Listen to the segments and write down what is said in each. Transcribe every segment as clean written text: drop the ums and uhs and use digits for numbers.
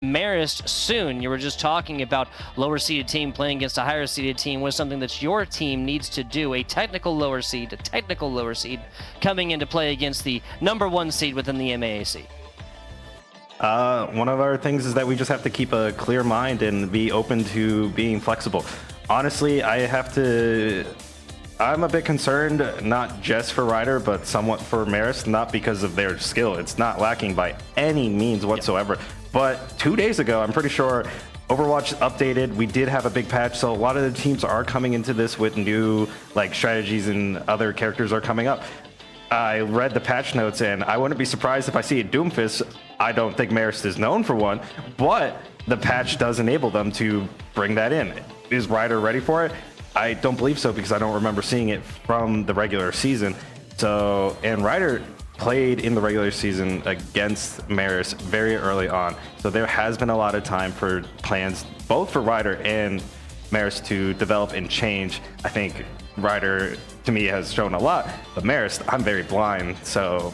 Marist soon. You were just talking about lower seeded team playing against a higher seeded team was something that your team needs to do. A technical lower seed coming into play against the #1 seed within the MAAC. One of our things is that we just have to keep a clear mind and be open to being flexible. Honestly, I'm a bit concerned, not just for Ryder, but somewhat for Marist, not because of their skill. It's not lacking by any means whatsoever. Yep. But 2 days ago, I'm pretty sure Overwatch updated. We did have a big patch, so a lot of the teams are coming into this with new strategies, and other characters are coming up. I read the patch notes, and I wouldn't be surprised if I see a Doomfist. I don't think Marist is known for one, but the patch does enable them to bring that in. Is Ryder ready for it? I don't believe so, because I don't remember seeing it from the regular season. So, and Ryder played in the regular season against Marist very early on. So there has been a lot of time for plans, both for Ryder and Marist, to develop and change. I think Ryder, to me, has shown a lot, but Marist, I'm very blind. So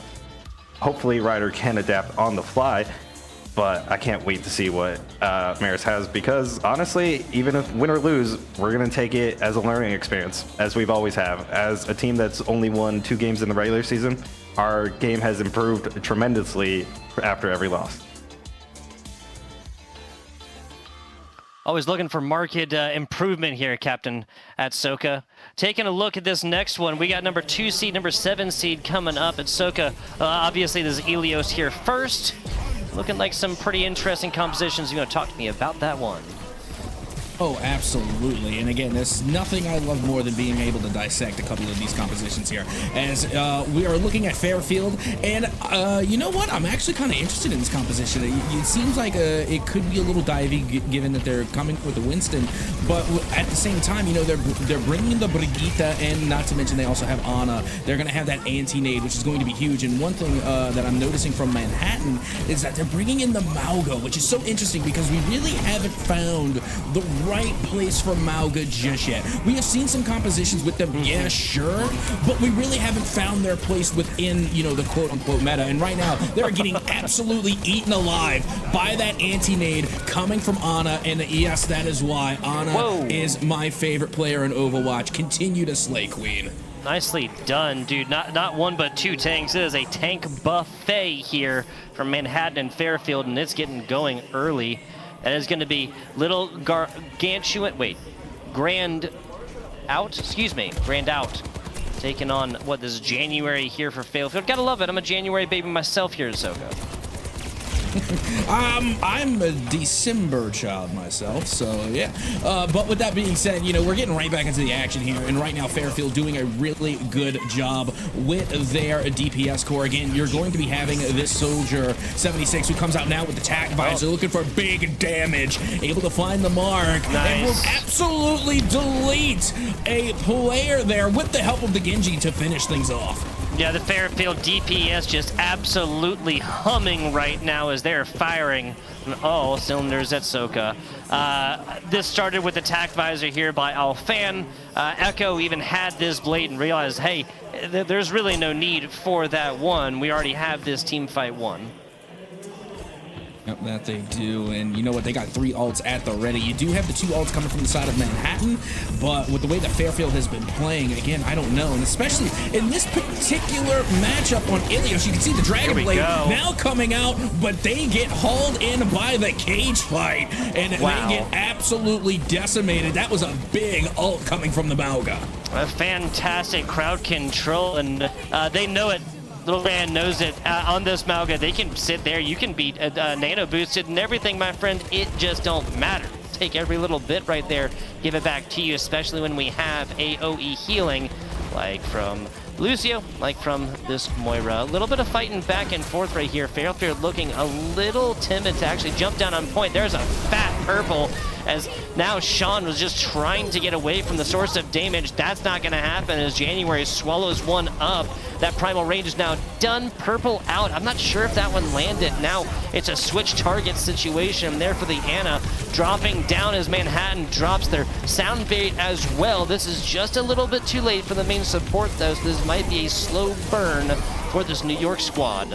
hopefully Ryder can adapt on the fly, but I can't wait to see what Marist has, because honestly, even if win or lose, we're going to take it as a learning experience, as we've always have. As a team that's only won 2 games in the regular season, our game has improved tremendously after every loss. Always looking for marked improvement here, Captain at Soka. Taking a look at this next one, we got #2 seed, #7 seed coming up at Soka. Obviously, there's Elios here first. Looking like some pretty interesting compositions. You want to talk to me about that one? Oh, absolutely. And again, there's nothing I love more than being able to dissect a couple of these compositions here. As we are looking at Fairfield, and you know what? I'm actually kind of interested in this composition. It seems like it could be a little divey, given that they're coming with the Winston, but at the same time, you know, they're bringing the Brigitte, and not to mention they also have Ana. They're going to have that anti-nade, which is going to be huge. And one thing that I'm noticing from Manhattan is that they're bringing in the Mauga, which is so interesting, because we really haven't found the right place for Mauga just yet. We have seen some compositions with them, yeah, sure, but we really haven't found their place within, you know, the quote-unquote meta. And right now, they're getting absolutely eaten alive by that anti-nade coming from Ana, and yes, that is why Ana is my favorite player in Overwatch. Continue to slay, Queen. Nicely done, dude. Not one, but 2 tanks. It is a tank buffet here from Manhattan and Fairfield, and it's getting going early. That is going to be little Grand Out. Taking on, what, this is January here for Fairfield. Gotta love it. I'm a January baby myself here at Soka. I'm a December child myself, so yeah. But with that being said, you know, we're getting right back into the action here, and right now Fairfield doing a really good job with their DPS core. Again, you're going to be having this Soldier 76 who comes out now with the tac visor, looking for big damage, able to find the mark, and will absolutely delete a player there with the help of the Genji to finish things off. Yeah, the Fairfield DPS just absolutely humming right now as they're firing on all cylinders at Soka. This started with the tac visor here by Alfan. Echo even had this blade and realized, hey, there's really no need for that one. We already have this team fight won. Yep, that they do, and you know what? They got 3 ults at the ready. You do have the 2 ults coming from the side of Manhattan, but with the way that Fairfield has been playing, again, I don't know. And especially in this particular matchup on Ilios, you can see the Dragon Blade now coming out, but they get hauled in by the cage fight, and they get absolutely decimated. That was a big ult coming from the Mauga. A fantastic crowd control, and they know it. Little man knows it. On this Mauga, they can sit there. You can be nano boosted and everything, my friend. It just don't matter. Take every little bit right there, give it back to you, especially when we have AoE healing, like from Lucio, like from this Moira. A little bit of fighting back and forth right here. Fairfield looking a little timid to actually jump down on point. There's a fat purple, as now Sean was just trying to get away from the source of damage. That's not going to happen as January swallows one up. That primal range is now done. Purple out. I'm not sure if that one landed. Now it's a switch target situation there for the Ana. Dropping down as Manhattan drops their sound bait as well. This is just a little bit too late for the main support though, so this might be a slow burn for this New York squad.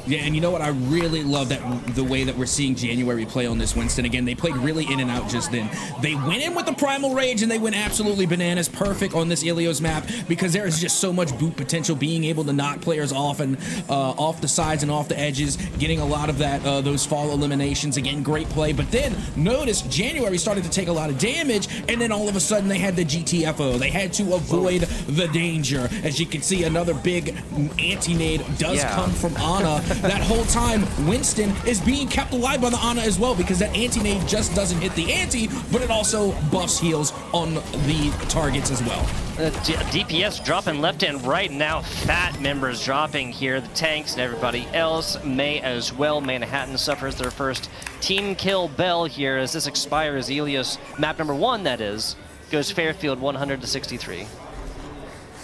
Yeah, and you know what? I really love that the way that we're seeing January play on this Winston. Again, they played really in and out just then. They went in with the Primal Rage, and they went absolutely bananas, perfect on this Ilios map, because there is just so much boot potential, being able to knock players off and off the sides and off the edges, getting a lot of that those fall eliminations. Again, great play. But then notice January started to take a lot of damage, and then all of a sudden they had the GTFO. They had to avoid the danger. As you can see, another big anti-nade does come from Ana. That whole time, Winston is being kept alive by the Ana as well, because that anti-nade just doesn't hit the anti, but it also buffs heals on the targets as well. DPS dropping left and right now. Fat members dropping here. The tanks and everybody else may as well. Manhattan suffers their first team kill bell here as this expires. Ilios, map number 1 that is, goes Fairfield 100 to 63.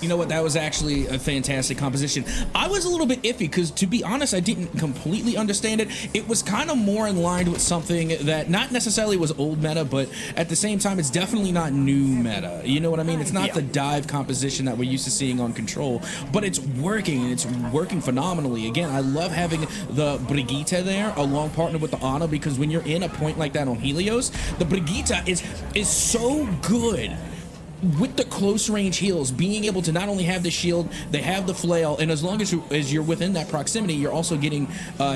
You know what? That was actually a fantastic composition. I was a little bit iffy because, to be honest, I didn't completely understand it. It was kind of more in line with something that not necessarily was old meta, but at the same time, it's definitely not new meta. You know what I mean? It's not the dive composition that we're used to seeing on Control, but it's working, and it's working phenomenally. Again, I love having the Brigitte there, along partnered with the Ana, because when you're in a point like that on Helios, the Brigitte is so good with the close range heals, being able to not only have the shield, they have the flail, and as long as you're within that proximity, you're also getting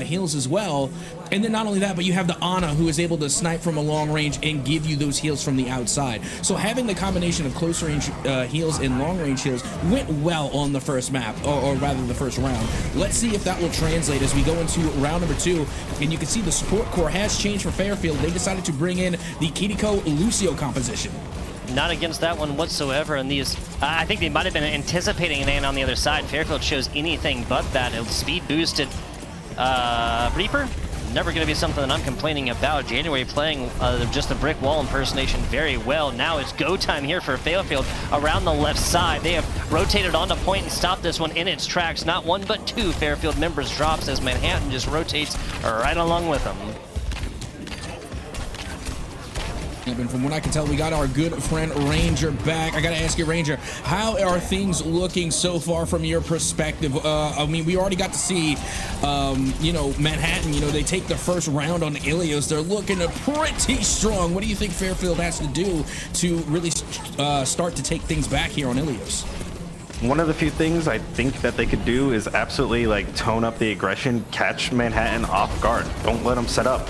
heals as well. And then not only that, but you have the Ana, who is able to snipe from a long range and give you those heals from the outside. So having the combination of close range heals and long range heals went well on the first map, or rather the first round. Let's see if that will translate as we go into round number 2. And you can see the support core has changed for Fairfield. They decided to bring in the Kiriko Lucio composition. Not against that one whatsoever. And these, I think they might have been anticipating an Ana on the other side. Fairfield shows anything but that. It'll speed boosted Reaper. Never going to be something that I'm complaining about. January playing just the brick wall impersonation very well. Now it's go time here for Fairfield around the left side. They have rotated onto point and stopped this one in its tracks. Not one but 2 Fairfield members drops as Manhattan just rotates right along with them. And from what I can tell, we got our good friend Ranger back. I gotta ask you, Ranger, how are things looking so far from your perspective? I mean, we already got to see, you know, Manhattan, you know, they take the first round on Ilios. They're looking pretty strong. What do you think Fairfield has to do to really start to take things back here on Ilios? One of the few things I think that they could do is absolutely like tone up the aggression, catch Manhattan off guard. Don't let them set up.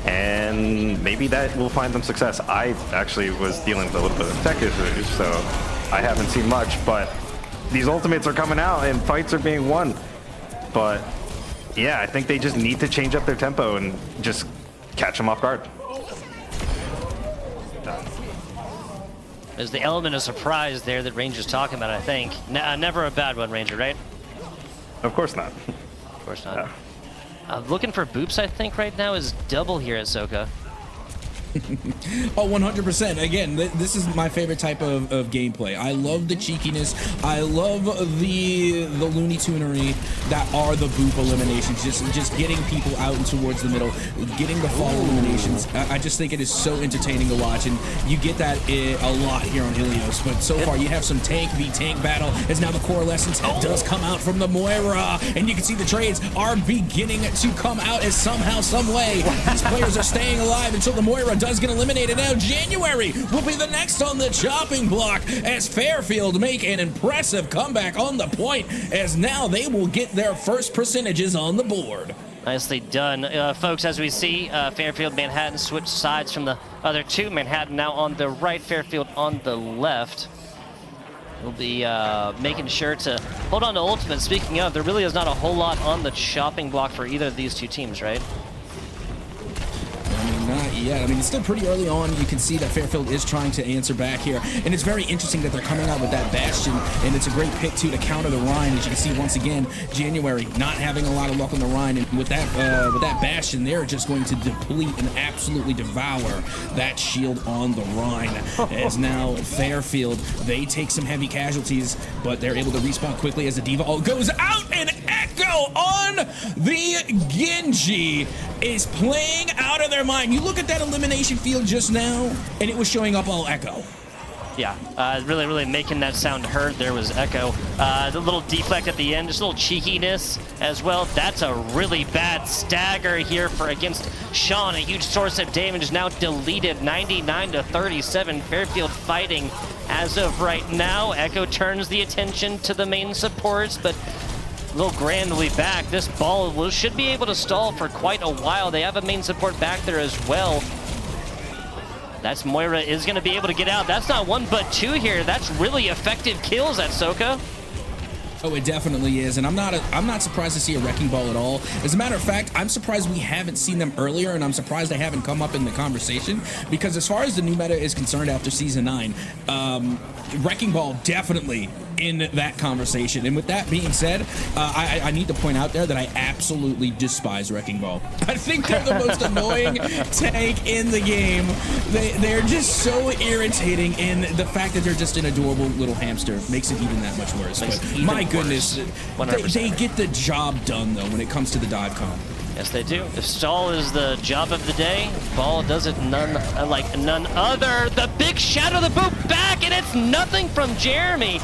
And maybe that will find them success. I actually was dealing with a little bit of tech issues, so I haven't seen much, but these ultimates are coming out and fights are being won. But yeah, I think they just need to change up their tempo and just catch them off guard. There's the element of surprise there that Ranger's talking about, I think. Never a bad one, Ranger, right? Of course not. Of course not. Yeah. Looking for boops, I think, right now is double here at Soka. Oh, 100%. Again, this is my favorite type of gameplay. I love the cheekiness. I love the Looney Tunery that are the boop eliminations. Just getting people out and towards the middle, getting the fall eliminations. I just think it is so entertaining to watch, and you get that a lot here on Ilios. But so far, you have some tank v tank battle, as now the Coalescence does come out from the Moira, and you can see the trades are beginning to come out as somehow, some way, these players are staying alive until the Moira does get eliminated. Now January will be the next on the chopping block as Fairfield make an impressive comeback on the point, as now they will get their first percentages on the board. Nicely done. Folks, as we see, Fairfield, Manhattan switch sides from the other 2. Manhattan now on the right, Fairfield on the left. We'll be making sure to hold on to ultimate. Speaking of, there really is not a whole lot on the chopping block for either of these 2 teams, right? Not yet. I mean, it's still pretty early on. You can see that Fairfield is trying to answer back here. And it's very interesting that they're coming out with that Bastion. And it's a great pick, too, to counter the Rhine. As you can see, once again, January not having a lot of luck on the Rhine. And with that Bastion, they're just going to deplete and absolutely devour that shield on the Rhine. As now Fairfield, they take some heavy casualties, but they're able to respawn quickly as the Diva ult goes out, and Echo on the Genji is playing out of their mind. You look at that elimination field just now, and it was showing up all Echo. Yeah, really making that sound heard. There was Echo. The little deflect at the end, just a little cheekiness as well. That's a really bad stagger here against Sean. A huge source of damage, now deleted. 99-37. Fairfield fighting as of right now. Echo turns the attention to the main supports, but Lil Grand will be back. This ball should be able to stall for quite a while. They have a main support back there as well. That's Moira is going to be able to get out. That's not one but two here. That's really effective kills at Soka. Oh, it definitely is, and I'm not surprised to see a Wrecking Ball at all. As a matter of fact, I'm surprised we haven't seen them earlier, and I'm surprised they haven't come up in the conversation, because as far as the new meta is concerned after Season 9, Wrecking Ball definitely in that conversation. And with that being said, I need to point out there that I absolutely despise Wrecking Ball. I think they're the most annoying tank in the game. They're just so irritating, and the fact that they're just an adorable little hamster makes it even that much worse. But my goodness, they get the job done though when it comes to the dive comp. Yes, they do. If stall is the job of the day, Ball does it like none other. The big shadow, the boop back, and it's nothing from January,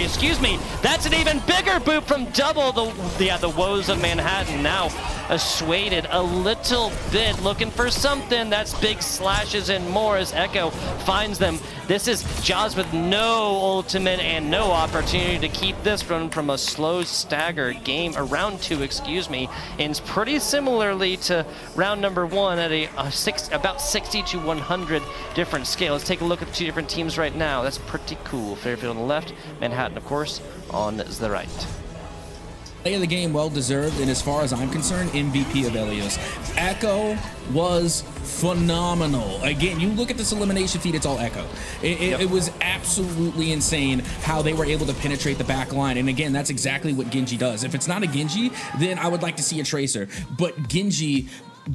excuse me. That's an even bigger boop from Double. The woes of Manhattan now assuaded a little bit, looking for something. That's big slashes and more as Echo finds them. This is Jaws with no ultimate and no opportunity to keep this run from a slow stagger game, or round 2, excuse me, ends pretty similarly to round number 1 at about 60 to 100 different scale. Let's take a look at the two different teams right now. That's pretty cool. Fairfield on the left, Manhattan, of course, on the right. Play of the game, well deserved, and as far as I'm concerned, MVP of Elios. Echo was phenomenal. Again, you look at this elimination feed, it's all Echo. It was absolutely insane how they were able to penetrate the back line. And again, that's exactly what Genji does. If it's not a Genji, then I would like to see a Tracer. But Genji,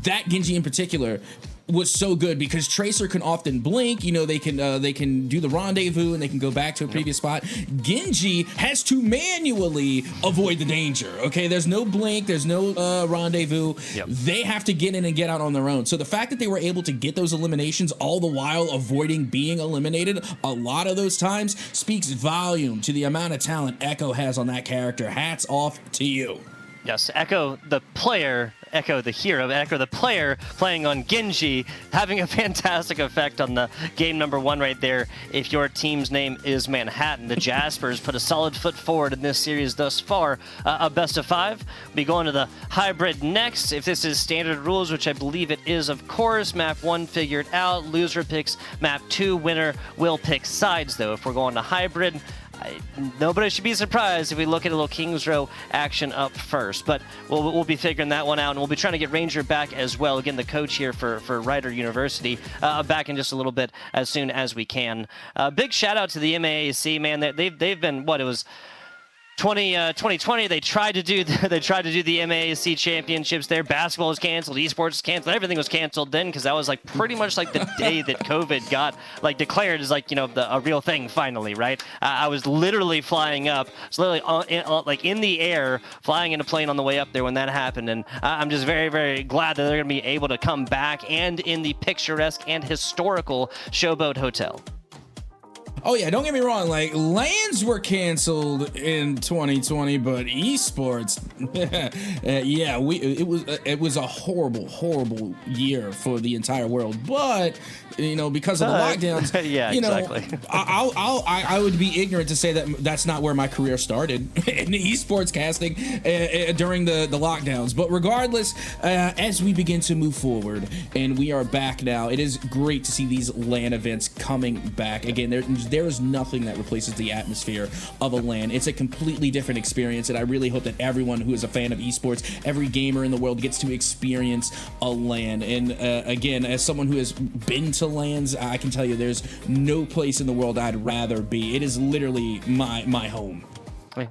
that Genji in particular, was so good because Tracer can often blink, you know, they can do the rendezvous and they can go back to a previous spot. Genji has to manually avoid the danger, okay? There's no blink, there's no rendezvous. They have to get in and get out on their own. So the fact that they were able to get those eliminations all the while avoiding being eliminated a lot of those times speaks volume to the amount of talent Echo has on that character. Hats off to you. Yes, Echo the player, Echo the hero, Echo the player playing on Genji, having a fantastic effect on the game number 1 right there. If your team's name is Manhattan, the Jaspers put a solid foot forward in this series thus far. A best of 5. We'll be going to the hybrid next. If this is standard rules, which I believe it is, of course, map 1 figured out. Loser picks map 2. Winner will pick sides, though. If we're going to hybrid, nobody should be surprised if we look at a little Kings Row action up first, but we'll be figuring that one out, and we'll be trying to get Ranger back as well. Again, the coach here for Rider University, back in just a little bit as soon as we can. Big shout out to the MAAC, man. They've been, what, it was 2020, they tried to do the MAAC championships there. Basketball was canceled, esports was canceled, everything was canceled then, because that was like pretty much like the day that COVID got like declared as like, you know, a real thing finally, right? I was literally flying up, literally like in the air, flying in a plane on the way up there when that happened, and I'm just very, very glad that they're going to be able to come back and in the picturesque and historical Showboat Hotel. Oh yeah, don't get me wrong, like LANs were canceled in 2020, but esports, yeah, it was a horrible year for the entire world. But you know, because of the lockdowns, yeah, you know, exactly. I would be ignorant to say that that's not where my career started in esports casting during the lockdowns. But regardless, as we begin to move forward and we are back now, it is great to see these LAN events coming back again. There is nothing that replaces the atmosphere of a LAN. It's a completely different experience, and I really hope that everyone who is a fan of esports, every gamer in the world, gets to experience a LAN. And again, as someone who has been to LANs, I can tell you there's no place in the world I'd rather be. It is literally my home.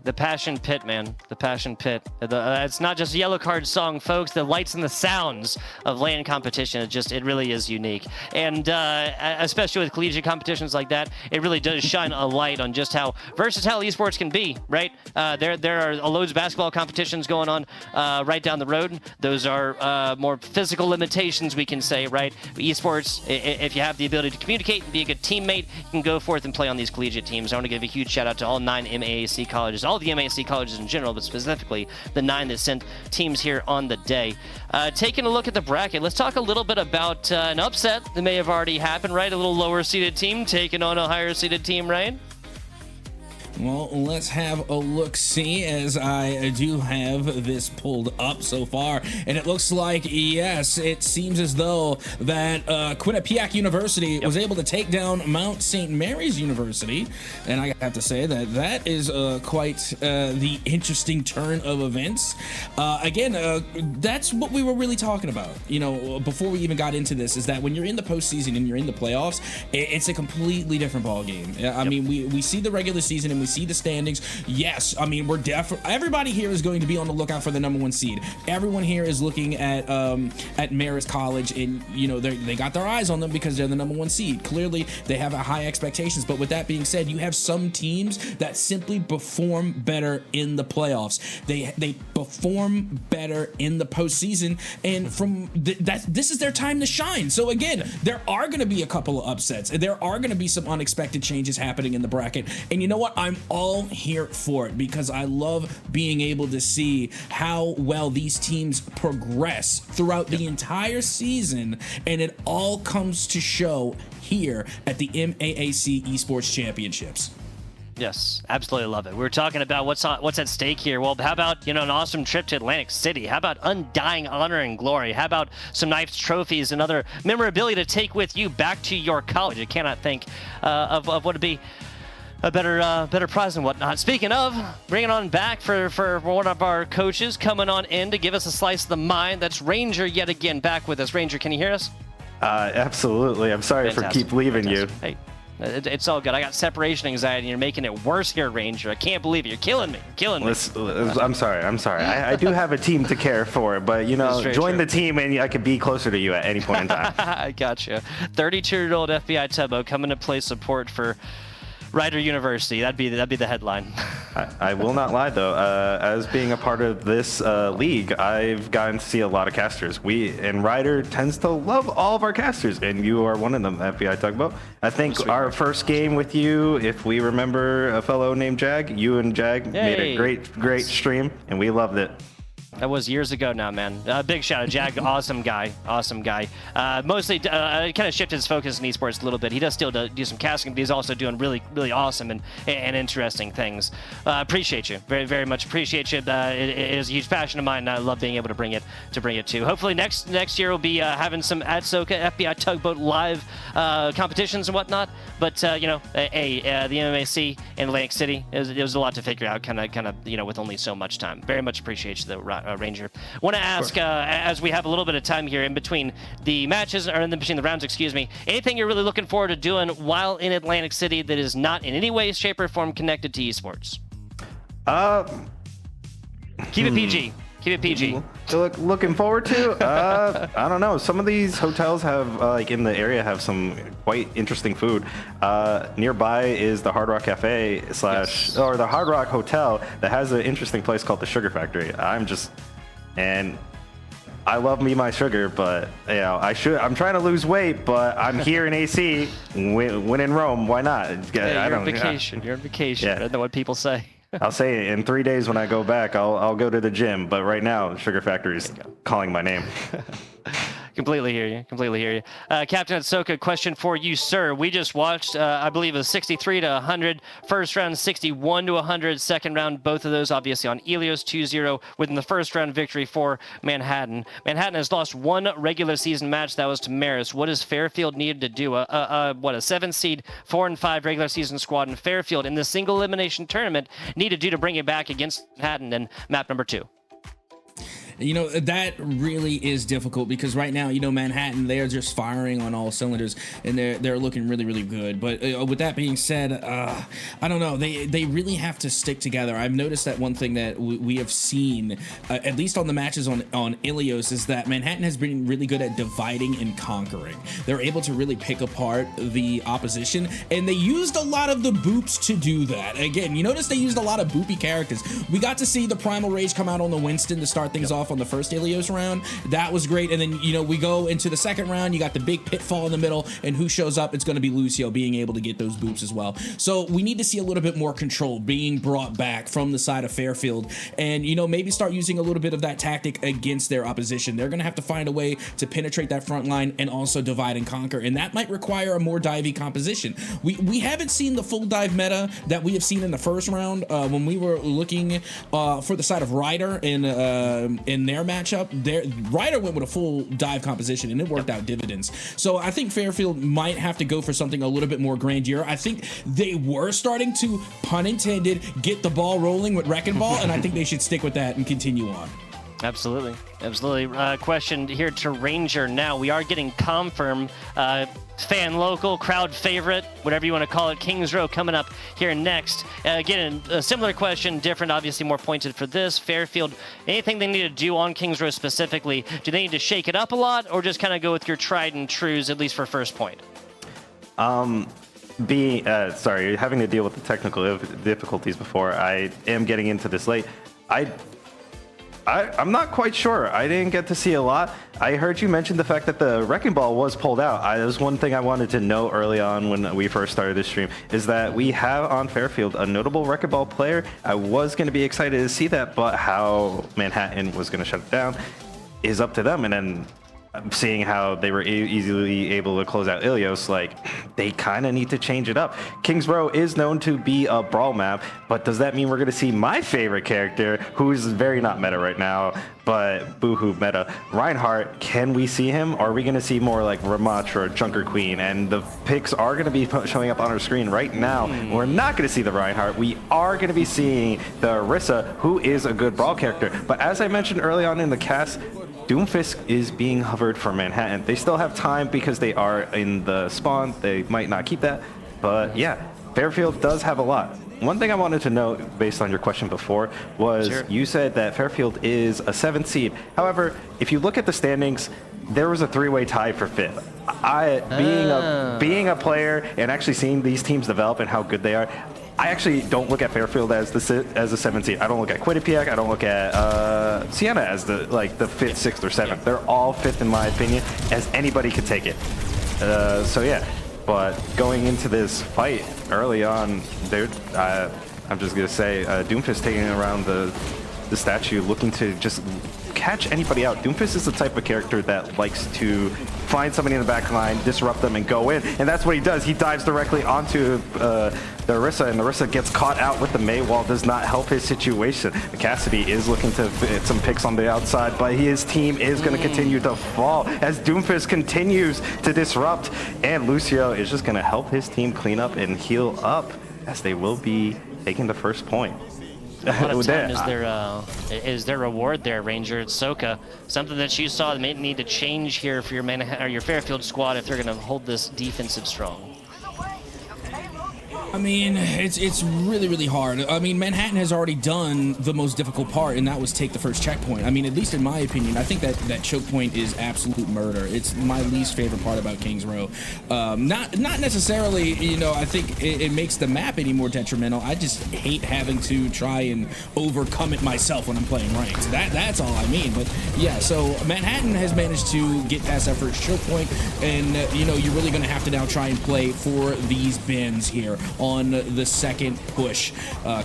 The Passion Pit, man. The Passion Pit. It's not just a yellow card song, folks. The lights and the sounds of LAN competition, it really is unique. And especially with collegiate competitions like that, it really does shine a light on just how versatile esports can be, right? There are loads of basketball competitions going on right down the road. Those are more physical limitations, we can say, right? Esports, if you have the ability to communicate and be a good teammate, you can go forth and play on these collegiate teams. I want to give a huge shout out to all 9 MAAC colleges, all the MAAC colleges in general, but specifically the 9 that sent teams here on the day. Taking a look at the bracket, let's talk a little bit about an upset that may have already happened, right? A little lower seeded team taking on a higher seeded team, right? Well, let's have a look-see as I do have this pulled up so far. And it looks like, yes, it seems as though that Quinnipiac University was able to take down Mount St. Mary's University. And I have to say that that is quite the interesting turn of events. Again, that's what we were really talking about, you know, before we even got into this, is that when you're in the postseason and you're in the playoffs, it's a completely different ballgame. I mean, we see the regular season and we see the standings. Yes, I mean, we're definitely, everybody here is going to be on the lookout for the #1 seed. Everyone here is looking at Marist College, and you know they got their eyes on them because they're the #1 seed. Clearly, they have a high expectations. But with that being said, you have some teams that simply perform better in the playoffs. They perform better in the postseason, and from this is their time to shine. So again, there are going to be a couple of upsets, and there are going to be some unexpected changes happening in the bracket. And you know what? I'm all here for it because I love being able to see how well these teams progress throughout the entire season, and it all comes to show here at the MAAC Esports Championships. Yes, absolutely love it. We were talking about what's at stake here. Well, how about, you know, an awesome trip to Atlantic City? How about undying honor and glory? How about some nice trophies and other memorabilia to take with you back to your college? I cannot think of what would be a better prize and whatnot. Speaking of, bringing on back for one of our coaches coming on in to give us a slice of the mind. That's Ranger yet again back with us. Ranger, can you hear us? Absolutely. I'm sorry for keep leaving you. Hey, it's all good. I got separation anxiety, and you're making it worse here, Ranger. I can't believe it. You're killing me. I'm sorry. I do have a team to care for, but, you know, join the team and I could be closer to you at any point in time. I gotcha. 32-year-old FBI Tubbo coming to play support for Rider University. That'd be the headline. I will not lie though. As being a part of this league, I've gotten to see a lot of casters. Rider tends to love all of our casters, and you are one of them. FBI Tugboat. I think our first game with you, if we remember a fellow named Jag, you and Jag made a great stream, and we loved it. That was years ago now, man. Big shout out, Jag. Awesome guy. Mostly kind of shifted his focus in esports a little bit. He does still do some casting, but he's also doing really awesome and interesting things. Appreciate you. Very, very much appreciate you. It is a huge passion of mine, and I love being able to bring it to. Hopefully next year we'll be having some at SoCa FBI Tugboat live competitions and whatnot. But you know, the MAAC in Atlantic City, it was a lot to figure out, kind of, you know, with only so much time. Very much appreciate you, though, Ranger. Want to ask, as we have a little bit of time here in between the matches, or in between the rounds, excuse me, anything you're really looking forward to doing while in Atlantic City that is not in any way, shape, or form connected to esports? Keep it PG. Keep it PG. Looking forward to? I don't know. Some of these hotels have, like in the area, have some quite interesting food. Nearby is the Hard Rock Cafe or the Hard Rock Hotel that has an interesting place called the Sugar Factory. And I love me my sugar, but you know, I'm trying to lose weight, but I'm here in AC. When in Rome, why not? You're on vacation. You're on vacation. Yeah. I don't know what people say. I'll say in 3 days when I go back, I'll go to the gym. But right now, the Sugar Factory is calling my name. Completely hear you. Captain Atsoka, question for you, sir. We just watched, I believe, a 63-100 first round, 61-100 second round. Both of those, obviously, on Elios 2-0 within the first round victory for Manhattan. Manhattan has lost one regular season match. That was to Marist. What does Fairfield need to do? A 7-seed, 4-5 regular season squad in Fairfield in the single elimination tournament need to do to bring it back against Manhattan in map number 2? You know, that really is difficult because right now, you know, Manhattan, they're just firing on all cylinders and they're looking really, really good. But with that being said, I don't know. They really have to stick together. I've noticed that one thing that we have seen, at least on the matches on Ilios, is that Manhattan has been really good at dividing and conquering. They're able to really pick apart the opposition, and they used a lot of the boops to do that. Again, you notice they used a lot of boopy characters. We got to see the Primal Rage come out on the Winston to start things off on the first Ilios round. That was great. And then, you know, we go into the second round, you got the big pitfall in the middle, and who shows up? It's going to be Lucio being able to get those boops as well. So we need to see a little bit more control being brought back from the side of Fairfield, and, you know, maybe start using a little bit of that tactic against their opposition. They're going to have to find a way to penetrate that front line and also divide and conquer, and that might require a more divey composition. We haven't seen the full dive meta that we have seen in the first round when we were looking for the side of Ryder in their matchup. Ryder went with a full dive composition and it worked out dividends. So I think Fairfield might have to go for something a little bit more grandeur. I think they were starting to, pun intended, get the ball rolling with Wrecking Ball, and I think they should stick with that and continue on. Absolutely. Question here to Ranger now. We are getting confirm fan local, crowd favorite, whatever you want to call it, Kings Row coming up here next. Again, a similar question, different, obviously more pointed for this. Fairfield, anything they need to do on Kings Row specifically? Do they need to shake it up a lot or just kind of go with your tried and trues, at least for first point? Sorry, having to deal with the technical difficulties before. I am getting into this late. I'm not quite sure. I didn't get to see a lot. I heard you mention the fact that the Wrecking Ball was pulled out. That was one thing I wanted to know early on when we first started this stream, is that we have on Fairfield a notable Wrecking Ball player. I was going to be excited to see that, but how Manhattan was going to shut it down is up to them. And then seeing how they were easily able to close out Ilios, like, they kind of need to change it up. Kings Row is known to be a brawl map, but does that mean we're going to see my favorite character, who's very not meta right now, but boohoo meta, Reinhardt? Can we see him? Or are we going to see more like Ramatra or Junker Queen? And the picks are going to be showing up on our screen right now. We're not going to see the Reinhardt. We are going to be seeing the Orisa, who is a good brawl character. But as I mentioned early on in the cast, Doomfist is being hovered for Manhattan. They still have time because they are in the spawn. They might not keep that. But yeah, Fairfield does have a lot. One thing I wanted to know, based on your question before, was you said that Fairfield is a 7th seed. However, if you look at the standings, there was a 3-way tie for 5th. Being a player and actually seeing these teams develop and how good they are, I actually don't look at Fairfield as a 7th seed. I don't look at Quinnipiac. I don't look at Sienna as the 5th, 6th, or 7th. They're all 5th in my opinion, as anybody could take it. So yeah, but going into this fight early on, I'm just gonna say Doomfist taking around the statue, looking to just catch anybody out. Doomfist is the type of character that likes to find somebody in the back line, disrupt them, and go in. And that's what he does. He dives directly onto the Orisa, and the Orisa gets caught out with the Mei wall. Does not help his situation. Cassidy is looking to hit some picks on the outside, but his team is going to continue to fall as Doomfist continues to disrupt. And Lucio is just going to help his team clean up and heal up, as they will be taking the first point. A lot of time is their reward there, Ranger. It's Soka. Something that you saw that may need to change here for your Fairfield squad if they're going to hold this defensive strong. I mean, it's really, really hard. I mean, Manhattan has already done the most difficult part, and that was take the first checkpoint. I mean, at least in my opinion, I think that choke point is absolute murder. It's my least favorite part about Kings Row. Not necessarily, you know, I think it makes the map any more detrimental. I just hate having to try and overcome it myself when I'm playing ranked. That's all I mean. But yeah, so Manhattan has managed to get past that first choke point, and you know, you're really going to have to now try and play for these bins here on the second push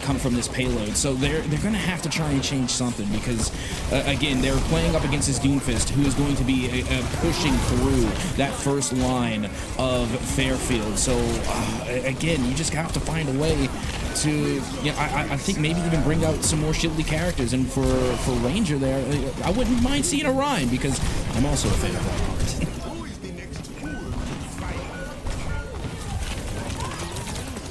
come from this payload. So they're going to have to try and change something, because again, they're playing up against this Doomfist, who is going to be pushing through that first line of Fairfield. So again, you just have to find a way to, you know, I think maybe even bring out some more shieldy characters. And for Ranger there, I wouldn't mind seeing a Ryan, because I'm also a fan of Reinhardt.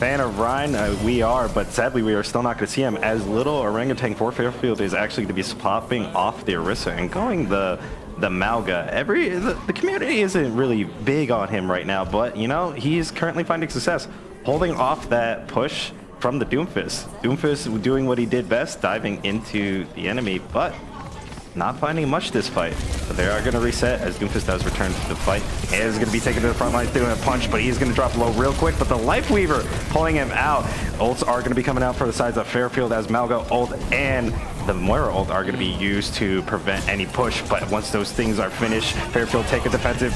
fan of Ryan? We are, but sadly we are still not going to see him, as little orangutan for Fairfield is actually going to be popping off the Orisa and going the Mauga. The community isn't really big on him right now, but you know, he's currently finding success, holding off that push from the Doomfist. Doomfist doing what he did best, diving into the enemy, but not finding much this fight. But they are going to reset as Doomfist does return to the fight. He is going to be taken to the front line doing a punch, but he's going to drop low real quick. But the Life Weaver pulling him out. Ults are going to be coming out for the sides of Fairfield as Mauga ult and the Moira ult are going to be used to prevent any push. But once those things are finished, Fairfield take a defensive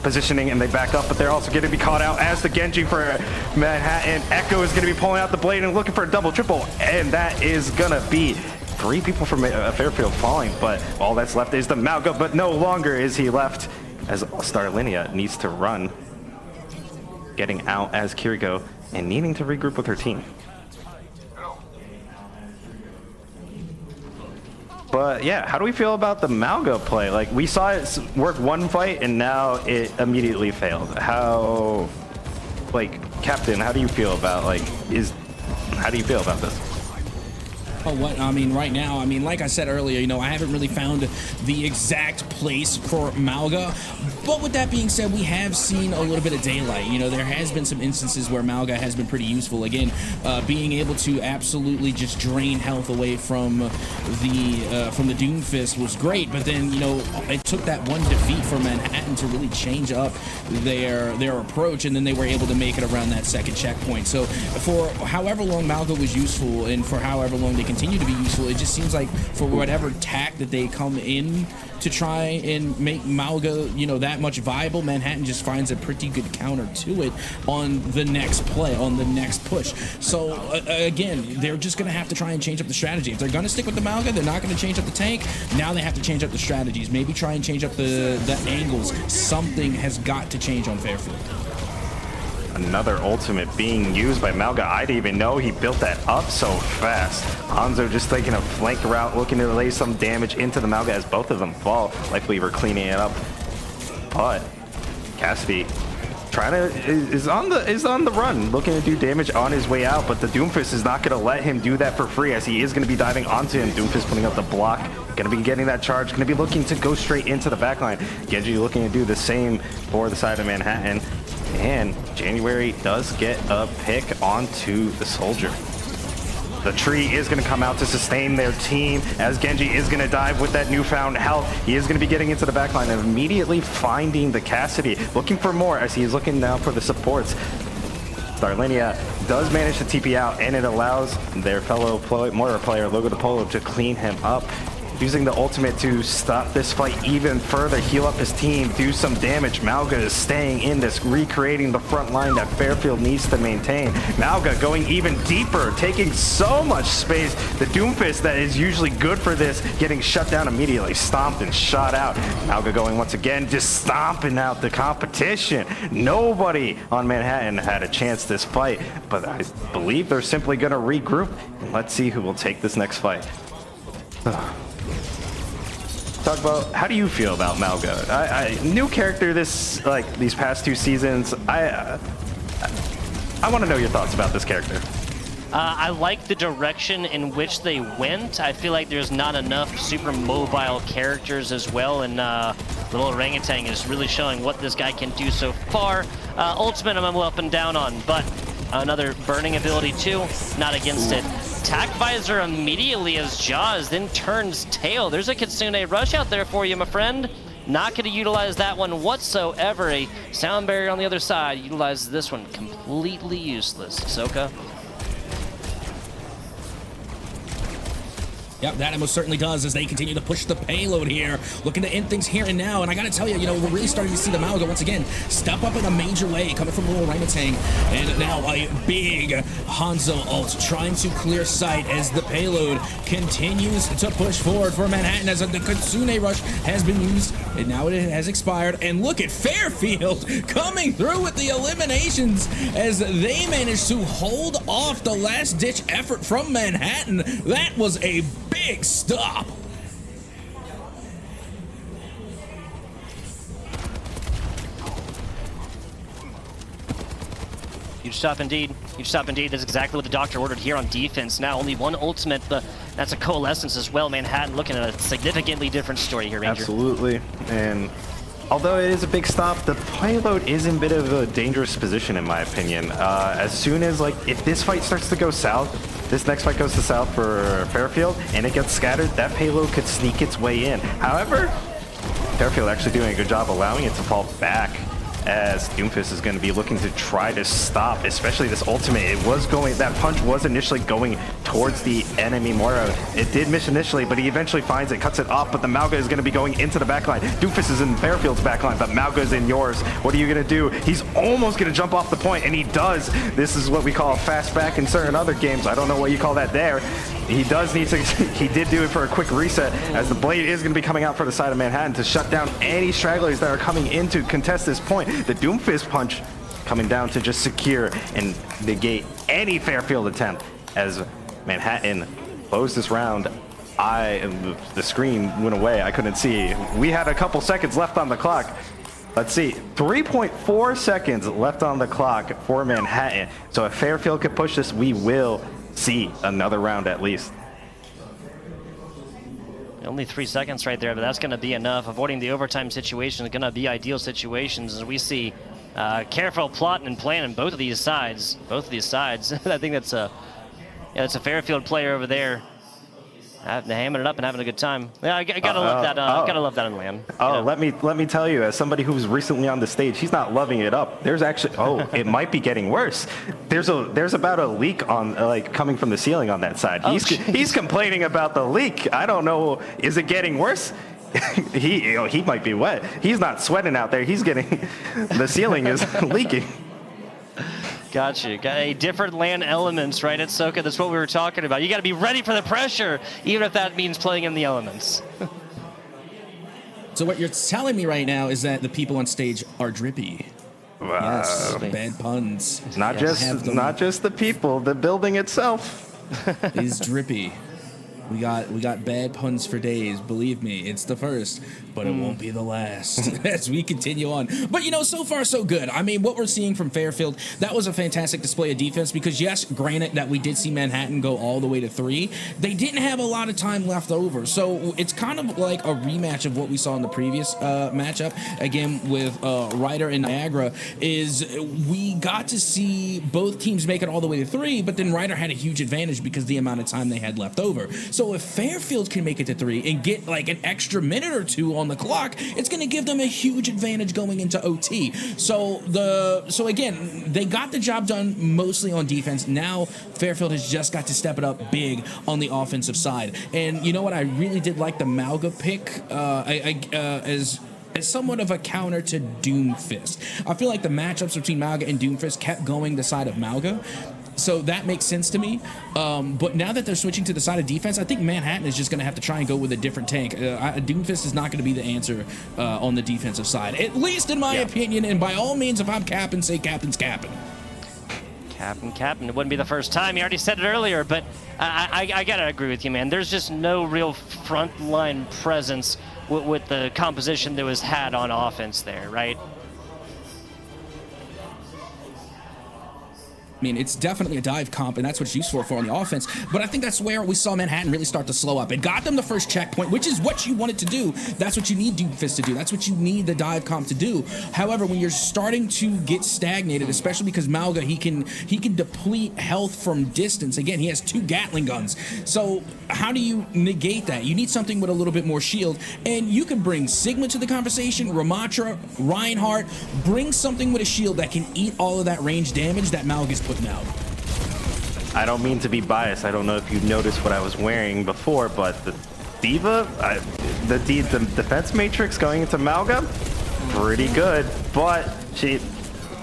positioning and they back up. But they're also going to be caught out as the Genji for Manhattan. Echo is going to be pulling out the blade and looking for a double triple. And that is going to be 3 people from Fairfield falling, but all that's left is the Mauga, but no longer is he left as Starlinia needs to run, getting out as Kiriko and needing to regroup with her team. But yeah, how do we feel about the Mauga play? Like, we saw it work one fight and now it immediately failed. How, like, Captain, how do you feel about, like, how do you feel about this? Oh, what? I mean, right now, I mean, like I said earlier, you know, I haven't really found the exact place for Mauga. But with that being said, we have seen a little bit of daylight. You know, there has been some instances where Mauga has been pretty useful. Again, being able to absolutely just drain health away from the Doomfist was great. But then, you know, it took that one defeat for Manhattan to really change up their approach, and then they were able to make it around that second checkpoint. So for however long Mauga was useful, and for however long they continue to be useful, it just seems like for whatever tack that they come in to try and make Mauga, you know, that much viable, Manhattan just finds a pretty good counter to it on the next play, on the next push. So again, they're just gonna have to try and change up the strategy. If they're gonna stick with the Mauga, they're not gonna change up the tank. Now they have to change up the strategies, maybe try and change up the angles. Something has got to change on Fairfield. Another ultimate being used by Mauga. I didn't even know he built that up so fast. Hanzo just taking a flank route, looking to lay some damage into the Mauga as both of them fall. Life Weaver cleaning it up. But Cassidy is on the run, looking to do damage on his way out, but the Doomfist is not going to let him do that for free, as he is going to be diving onto him. Doomfist putting up the block, going to be getting that charge, going to be looking to go straight into the backline. Genji looking to do the same for the side of Manhattan. And January does get a pick onto the soldier. The tree is going to come out to sustain their team as Genji is going to dive with that newfound health. He is going to be getting into the backline and immediately finding the Cassidy, looking for more as he is looking now for the supports. Starlinia does manage to TP out, and it allows their fellow Moira player, Logo de Polo, to clean him up. Using the ultimate to stop this fight even further, heal up his team, do some damage. Mauga is staying in this, recreating the front line that Fairfield needs to maintain. Mauga going even deeper, taking so much space. The Doomfist that is usually good for this, getting shut down immediately, stomped and shot out. Mauga going once again, just stomping out the competition. Nobody on Manhattan had a chance this fight, but I believe they're simply going to regroup. And let's see who will take this next fight. Talk about, how do you feel about Mauga? New character these past 2 seasons. I want to know your thoughts about this character. I like the direction in which they went. I feel like there's not enough super mobile characters as well, and little Orangutan is really showing what this guy can do so far. Ultimate I'm up and down on, but another burning ability too, not against it. Tack Visor immediately as Jaws then turns tail. There's a Kitsune rush out there for you, my friend. Not going to utilize that one whatsoever. A sound barrier on the other side utilizes this one. Completely useless. Soka. Yep, that almost certainly does as they continue to push the payload here, looking to end things here and now. And I gotta tell you, we're really starting to see the Mauga once again step up in a major way, coming from Little Orangutan. And now a big Hanzo ult trying to clear sight as the payload continues to push forward for Manhattan as the Kitsune rush has been used and now it has expired. And look at Fairfield coming through with the eliminations as they managed to hold off the last ditch effort from Manhattan. That was a big stop. Huge stop indeed. Huge stop indeed. That's exactly what the doctor ordered here on defense. Now only one ultimate, but that's a coalescence as well. Manhattan looking at a significantly different story here, Ranger. Absolutely. And although it is a big stop, the payload is in a bit of a dangerous position, in my opinion. As soon as, like, if this fight starts to go south, this next fight goes to south for Fairfield, and it gets scattered, that payload could sneak its way in. However, Fairfield actually doing a good job allowing it to fall back, as Doomfist is going to be looking to try to stop, especially this ultimate. It was going, that punch was initially going towards the enemy Mora. It did miss initially, but he eventually finds it, cuts it off, but the Mauga is going to be going into the backline. Doomfist is in Fairfield's backline, but Mauga is in yours. What are you going to do? He's almost going to jump off the point, and he does. This is what we call a fast back in certain other games. I don't know what you call that there. He does need to, he did do it for a quick reset, as the blade is going to be coming out for the side of Manhattan to shut down any stragglers that are coming in to contest this point. The Doomfist punch coming down to just secure and negate any Fairfield attempt, as Manhattan closed this round. The screen went away. I couldn't see. We had a couple seconds left on the clock. Let's see, 3.4 seconds left on the clock for Manhattan. So if Fairfield could push this, we will see another round at least. Only 3 seconds right there, but that's going to be enough. Avoiding the overtime situation is going to be ideal situations, as we see careful plotting and planning both of these sides. I think that's a Fairfield player over there, hamming it up and having a good time. Yeah, I gotta love that. Gotta love that on land. Oh, let me tell you, as somebody who's recently on the stage, he's not loving it up. There's actually, it might be getting worse. There's about a leak on, like, coming from the ceiling on that side. He's complaining about the leak. I don't know. Is it getting worse? he might be wet. He's not sweating out there. He's getting, the ceiling is leaking. Gotcha. Got a different land elements, right, at Soka? That's what we were talking about. You got to be ready for the pressure, even if that means playing in the elements. So what you're telling me right now is that the people on stage are drippy. Yes, bad puns. Not just the people. The building itself is drippy. We got bad puns for days. Believe me, it's the first, but it won't be the last as we continue on. But, you know, so far so good. I mean, what we're seeing from Fairfield, that was a fantastic display of defense, because, yes, granted that we did see Manhattan go all the way to 3, they didn't have a lot of time left over. So it's kind of like a rematch of what we saw in the previous matchup, again, with Ryder and Niagara, is we got to see both teams make it all the way to 3, but then Ryder had a huge advantage because of the amount of time they had left over. So if Fairfield can make it to 3 and get like an extra minute or 2 on the clock, it's going to give them a huge advantage going into OT. So again, they got the job done mostly on defense. Now Fairfield has just got to step it up big on the offensive side. And you know what? I really did like the Mauga pick as somewhat of a counter to Doomfist. I feel like the matchups between Mauga and Doomfist kept going the side of Mauga. So that makes sense to me. But now that they're switching to the side of defense, I think Manhattan is just going to have to try and go with a different tank. Doomfist is not going to be the answer on the defensive side, at least in my opinion. And by all means, if I'm capping, say Captain's capping. Captain. It wouldn't be the first time. You already said it earlier, but I got to agree with you, man. There's just no real frontline presence with the composition that was had on offense there, right? I mean, it's definitely a dive comp, and that's what it's used for on the offense. But I think that's where we saw Manhattan really start to slow up. It got them the first checkpoint, which is what you wanted to do. That's what you need Doomfist to do. That's what you need the dive comp to do. However, when you're starting to get stagnated, especially because Mauga, he can deplete health from distance. Again, he has 2 Gatling guns. So how do you negate that? You need something with a little bit more shield, and you can bring Sigma to the conversation, Ramatra, Reinhardt. Bring something with a shield that can eat all of that range damage that Mauga's putting out. I don't mean to be biased. I don't know if you noticed what I was wearing before, but the Diva, the defense matrix going into Mauga, pretty good, but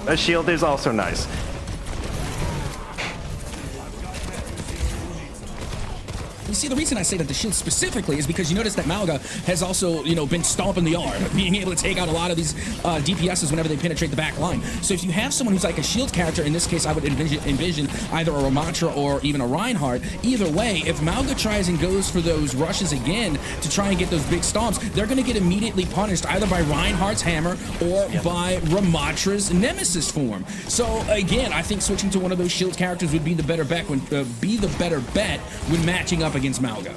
a shield is also nice. You see, the reason I say that the shield specifically is because you notice that Malga has also, been stomping the yard, being able to take out a lot of these DPSs whenever they penetrate the back line. So if you have someone who's like a shield character, in this case, I would envision either a Ramatra or even a Reinhardt. Either way, if Malga tries and goes for those rushes again to try and get those big stomps, they're going to get immediately punished either by Reinhardt's hammer or by Ramatra's nemesis form. So again, I think switching to one of those shield characters would be the better bet when matching up against Malga.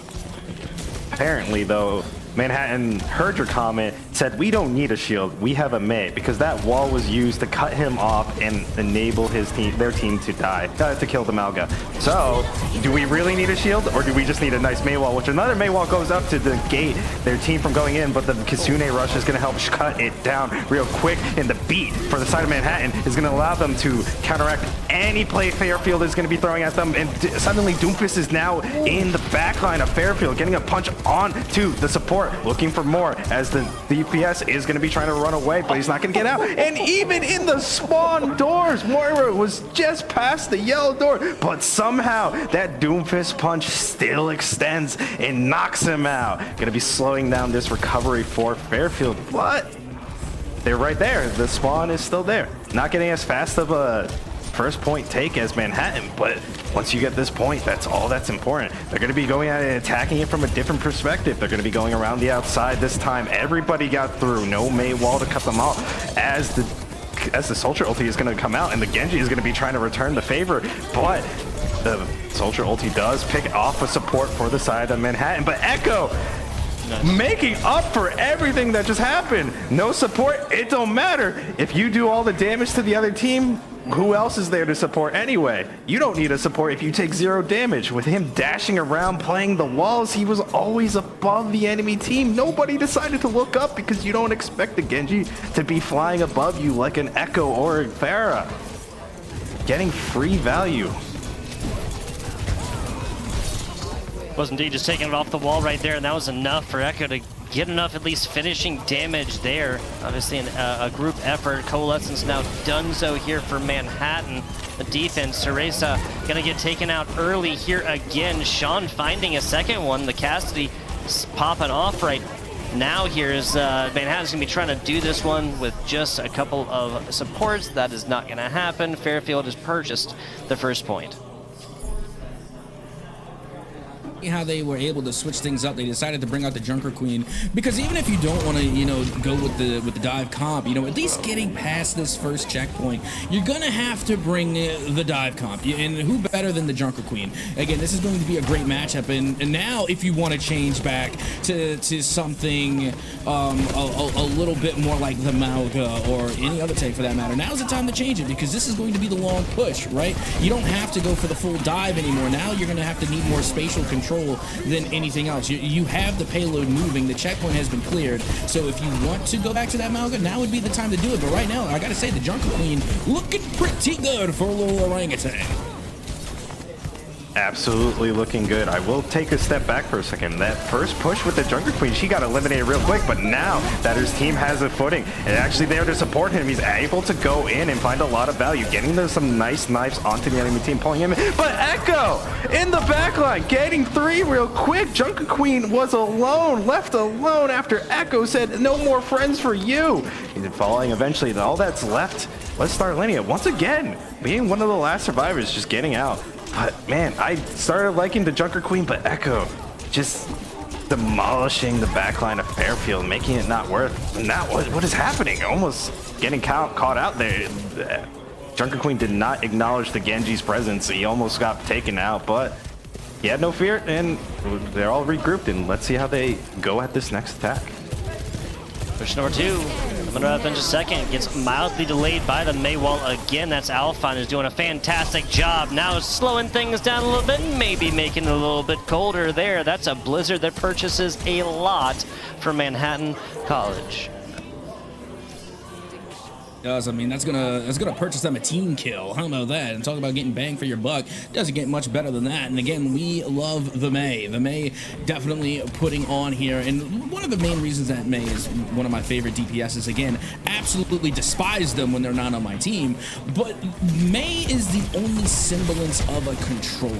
Apparently, though, Manhattan heard your comment, said we don't need a shield, we have a Mei, because that wall was used to cut him off and enable their team to die, to kill the Malga. So, do we really need a shield, or do we just need a nice Mei wall, which another Mei wall goes up to the gate their team from going in, but the Kitsune rush is going to help cut it down real quick, and the beat for the side of Manhattan is going to allow them to counteract any play Fairfield is going to be throwing at them, and suddenly Doomfist is now in the backline of Fairfield, getting a punch on to the support, looking for more as the DPS is going to be trying to run away, but he's not going to get out. And even in the spawn doors, Moira was just past the yellow door, but somehow that Doomfist punch still extends and knocks him out. Going to be slowing down this recovery for Fairfield, but they're right there. The spawn is still there. Not getting as fast of a first point take as Manhattan, but once you get this point, that's all that's important. They're going to be going at it and attacking it from a different perspective. They're going to be going around the outside this time. Everybody got through. No Mei wall to cut them off as the Soldier ulti is going to come out, and the Genji is going to be trying to return the favor, but the Soldier ulti does pick off a support for the side of Manhattan, but Echo making up for everything that just happened. No support, it don't matter. If you do all the damage to the other team, who else is there to support anyway? You don't need a support if you take 0 damage. With him dashing around, playing the walls, he was always above the enemy team. Nobody decided to look up because you don't expect the Genji to be flying above you like an Echo or a Pharah. Getting free value. Was indeed just taking it off the wall right there, and that was enough for Echo to get enough at least finishing damage there. Obviously a group effort. Coalescence now done so here for Manhattan. The defense, Cereza gonna get taken out early here again. Sean finding a second one. The Cassidy popping off right now here is Manhattan's gonna be trying to do this one with just a couple of supports. That is not gonna happen. Fairfield has purchased the first point. How they were able to switch things up. They decided to bring out the Junker Queen because even if you don't want to, go with the dive comp, at least getting past this first checkpoint, you're gonna have to bring the dive comp. And who better than the Junker Queen? Again, this is going to be a great matchup. And now, if you want to change back to something a little bit more like the Malga or any other tank for that matter, now's the time to change it because this is going to be the long push, right? You don't have to go for the full dive anymore. Now you're going to have to need more spatial control than anything else. You have the payload moving. The checkpoint has been cleared. So if you want to go back to that Malga, now would be the time to do it. But right now, I gotta say, the Junker Queen looking pretty good for a little orangutan. Absolutely looking good. I will take a step back for a second. That first push with the Junker Queen, she got eliminated real quick, but now that his team has a footing and actually there to support him, he's able to go in and find a lot of value, getting some nice knives onto the enemy team, pulling him in. But Echo in the backline, getting 3 real quick. Junker Queen was alone, left alone after Echo said, no more friends for you. He's falling eventually, and all that's left, let's start Linnea once again, being one of the last survivors, just getting out. But man, I started liking the Junker Queen, but Echo just demolishing the backline of Fairfield, making it not worth. Now what is happening? Almost getting caught out there. Junker Queen did not acknowledge the Genji's presence. He almost got taken out, but he had no fear, and they're all regrouped, and let's see how they go at this next attack. Push number 2, coming up in just a second, gets mildly delayed by the Mei wall again. That's Alphine is doing a fantastic job. Now slowing things down a little bit, maybe making it a little bit colder there. That's a blizzard that purchases a lot from Manhattan College. Does. I mean, that's gonna purchase them a team kill. I don't know that. And talk about getting bang for your buck. Doesn't get much better than that. And again, we love the May. The May definitely putting on here. And one of the main reasons that May is one of my favorite DPSs, again, absolutely despise them when they're not on my team. But May is the only semblance of a controller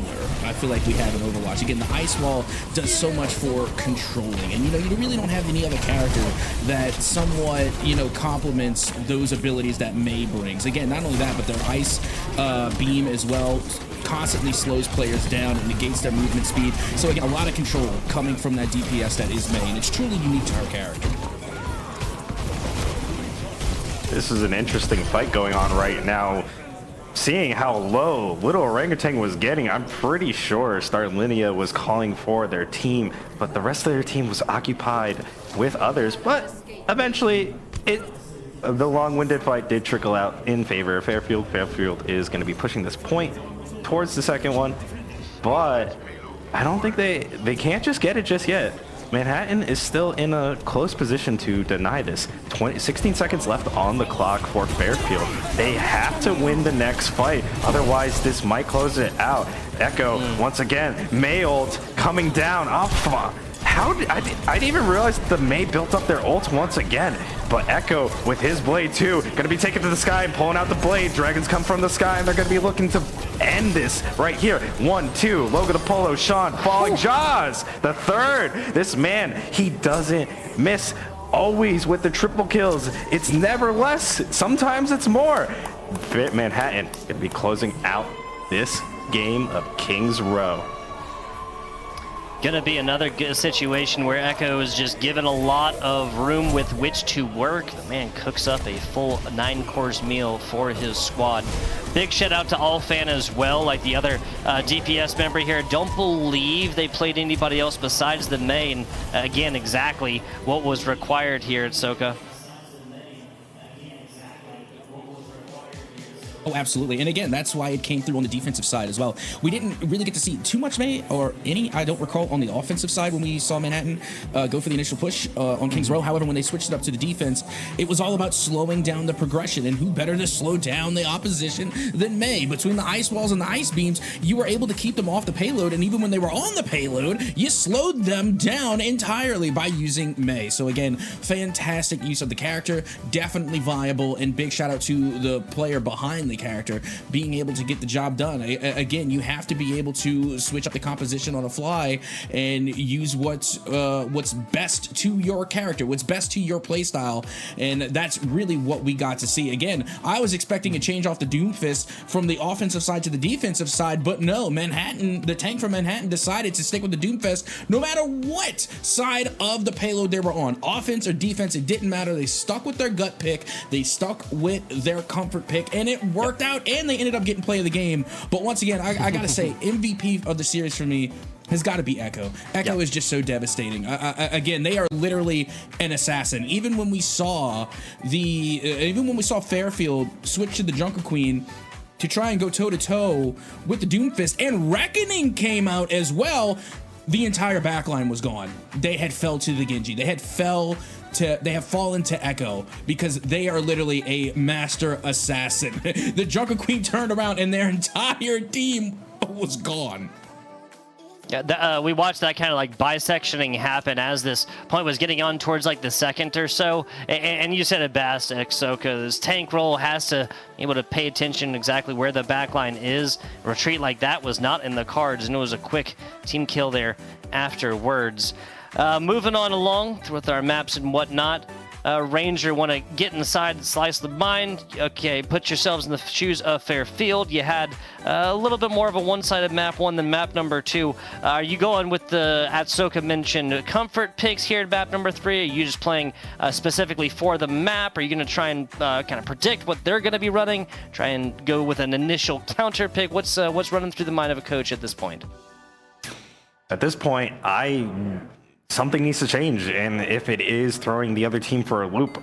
I feel like we have in Overwatch. Again, the Ice Wall does so much for controlling. And, you know, you really don't have any other character that somewhat, you know, complements those abilities that May brings. Again, not only that, but their ice beam as well constantly slows players down and negates their movement speed. So again, a lot of control coming from that DPS that is May, and it's truly unique to her character. This is an interesting fight going on right now. Seeing how low Little Orangutan was getting, I'm pretty sure Starlinia was calling for their team, but the rest of their team was occupied with others. But eventually, the long-winded fight did trickle out in favor of Fairfield. Fairfield is going to be pushing this point towards the second one, but I don't think they can't just get it just yet. Manhattan is still in a close position to deny this. 16 seconds left on the clock for Fairfield. They have to win the next fight, otherwise this might close it out. Echo, once again, May ult coming down. Oh, I didn't even realize the May built up their ult once again. But Echo with his blade too, gonna be taken to the sky and pulling out the blade. Dragons come from the sky and they're gonna be looking to end this right here. 1, 2, Logo to Polo, Sean, falling Jaws, the third. This man, he doesn't miss. Always with the triple kills. It's never less, sometimes it's more. Manhattan gonna be closing out this game of King's Row. Gonna be another good situation where Echo is just given a lot of room with which to work. The man cooks up a full 9-course meal for his squad. Big shout out to Alfan as well, like the other DPS member here. Don't believe they played anybody else besides the main. Again, exactly what was required here at Soka. Oh, absolutely. And again, that's why it came through on the defensive side as well. We didn't really get to see too much May or any, I don't recall, on the offensive side when we saw Manhattan go for the initial push on King's Row. However, when they switched it up to the defense, it was all about slowing down the progression. And who better to slow down the opposition than May? Between the ice walls and the ice beams, you were able to keep them off the payload. And even when they were on the payload, you slowed them down entirely by using May. So again, fantastic use of the character, definitely viable, and big shout out to the player behind the character being able to get the job done. Again, you have to be able to switch up the composition on the fly and use what's best to your character, what's best to your playstyle, and that's really what we got to see. Again, I was expecting a change off the Doomfist from the offensive side to the defensive side, but no, Manhattan, the tank from Manhattan decided to stick with the Doomfist no matter what side of the payload they were on, offense or defense, it didn't matter. They stuck with their gut pick, they stuck with their comfort pick, and it worked out, and they ended up getting play of the game. But once again, I gotta say, MVP of the series for me has got to be Echo. Echo is just so devastating. Again, they are literally an assassin. Even when we saw Fairfield switch to the Junker Queen to try and go toe-to-toe with the Doomfist, and Reckoning came out as well, the entire backline was gone. They had fell to the Genji. They have fallen to Echo because they are literally a master assassin. The Junker Queen turned around and their entire team was gone. Yeah, we watched that kind of like bisectioning happen as this point was getting on towards like the second or so. And you said it best, Soka. This tank role has to be able to pay attention exactly where the backline is. Retreat like that was not in the cards, and it was a quick team kill there afterwards. Moving on along with our maps and whatnot. Ranger want to get inside and slice the mind. Okay, put yourselves in the shoes of Fairfield. You had a little bit more of a one-sided map one than map number 2. Are you going with the, at Soka mentioned, comfort picks here at map number 3? Are you just playing specifically for the map? Are you going to try and kind of predict what they're going to be running? Try and go with an initial counter pick? What's running through the mind of a coach at this point? At this point, something needs to change, and if it is throwing the other team for a loop,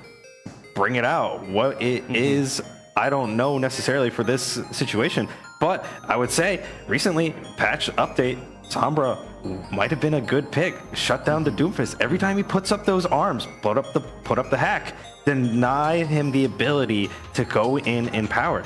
bring it out. What it is, I don't know necessarily for this situation, but I would say recently patch update Sombra might have been a good pick. Shut down the Doomfist. Every time he puts up those arms, put up the hack, deny him the ability to go in power.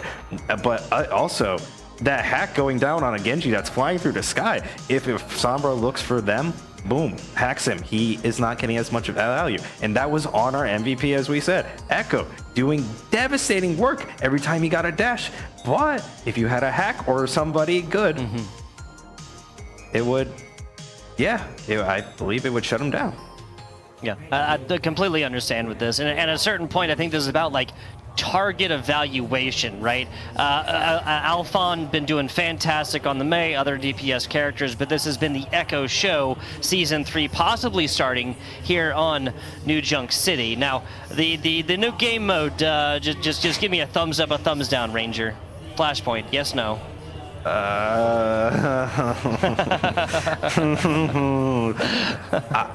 But also, that hack going down on a Genji that's flying through the sky, if Sombra looks for them, boom, hacks him. He is not getting as much of value. And that was on our MVP, as we said. Echo doing devastating work every time he got a dash. But if you had a hack or somebody good, it would, I believe it would shut him down. Yeah, I completely understand with this. And at a certain point, I think this is about like target evaluation, right? Alphon been doing fantastic on the Mei, other DPS characters, but this has been the Echo show, Season 3, possibly starting here on New Junk City. Now, the new game mode, just give me a thumbs up, a thumbs down, Ranger. Flashpoint, yes, no?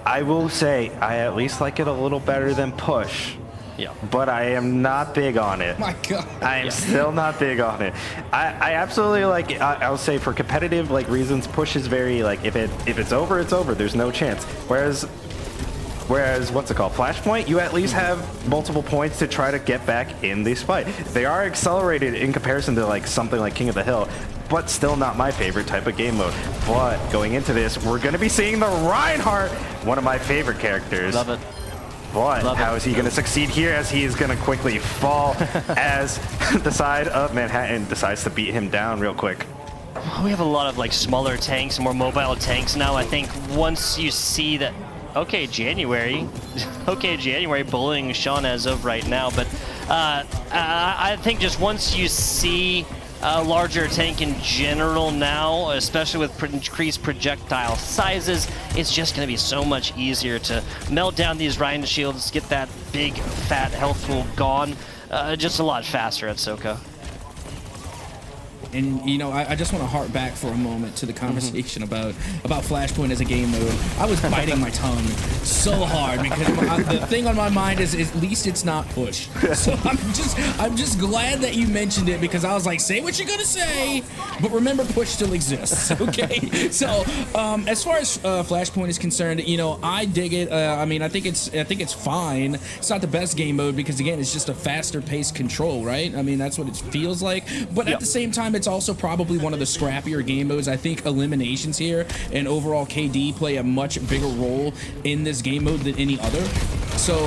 I will say I at least like it a little better than Push. Yeah. But I am not big on it. My God. I am still not big on it. I absolutely like it. I'll say for competitive reasons, Push is very if it's over, it's over. There's no chance. Whereas what's it called? Flashpoint, you at least have multiple points to try to get back in this fight. They are accelerated in comparison to something like King of the Hill, but still not my favorite type of game mode. But going into this, we're going to be seeing the Reinhardt, one of my favorite characters. Love it. But how is he going to succeed here, as he is going to quickly fall as the side of Manhattan decides to beat him down real quick? We have a lot of smaller tanks, more mobile tanks now. I think once you see that, okay, January bullying Sean as of right now, but I think just once you see a larger tank in general now, especially with increased projectile sizes, it's just going to be so much easier to melt down these Rhine shields, get that big fat health pool gone, just a lot faster at Soka. And I just want to hark back for a moment to the conversation about Flashpoint as a game mode. I was biting my tongue so hard because the thing on my mind is at least it's not Push. So I'm just glad that you mentioned it, because I was like, say what you're gonna say, but remember Push still exists. Okay. So as far as Flashpoint is concerned, I dig it. I think it's fine. It's not the best game mode because again, it's just a faster paced control, right? I mean, that's what it feels like. But at the same time, it's also probably one of the scrappier game modes. I think eliminations here and overall KD play a much bigger role in this game mode than any other. So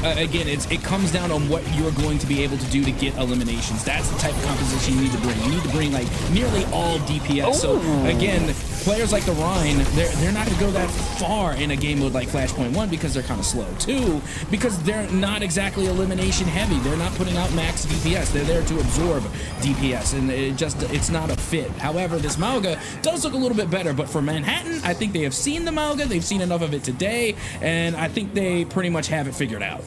again, it comes down on what you're going to be able to do to get eliminations. That's the type of composition you need to bring. You need to bring nearly all DPS. So again, players like the Rhine, they're not going to go that far in a game mode like Flashpoint 1 because they're kind of slow. 2, because they're not exactly elimination heavy. They're not putting out max DPS. They're there to absorb DPS, and it's not a fit. However, this Mauga does look a little bit better, but for Manhattan, I think they have seen the Mauga. They've seen enough of it today, and I think they pretty much have it figured out.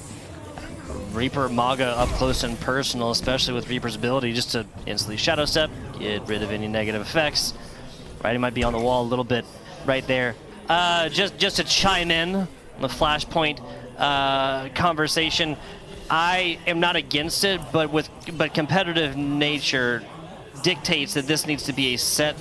Reaper Mauga up close and personal, especially with Reaper's ability just to instantly Shadow Step, get rid of any negative effects. Right, he might be on the wall a little bit right there. Just to chime in on the Flashpoint conversation, I am not against it, but competitive nature dictates that this needs to be a set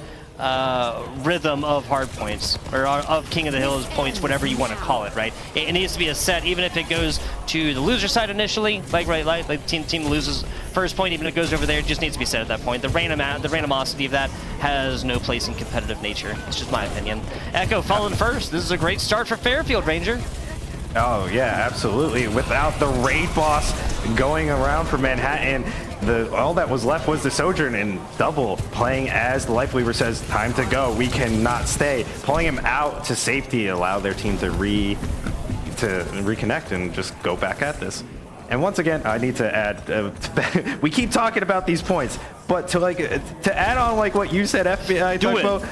rhythm of hard points, or of King of the Hills points, whatever you want to call it, right? It needs to be a set, even if it goes to the loser side initially, like team loses first point, even if it goes over there, it just needs to be set at that point. The randomosity of that has no place in competitive nature. It's just my opinion. Echo falling first. This is a great start for Fairfield, Ranger. Oh yeah, absolutely. Without the raid boss going around for Manhattan, all that was left was the Sojourn and Double playing as the Life Weaver says, time to go, we cannot stay. Pulling him out to safety, allow their team to reconnect and just go back at this. And once again, I need to add, we keep talking about these points, but to add on what you said, FBI Tugbo,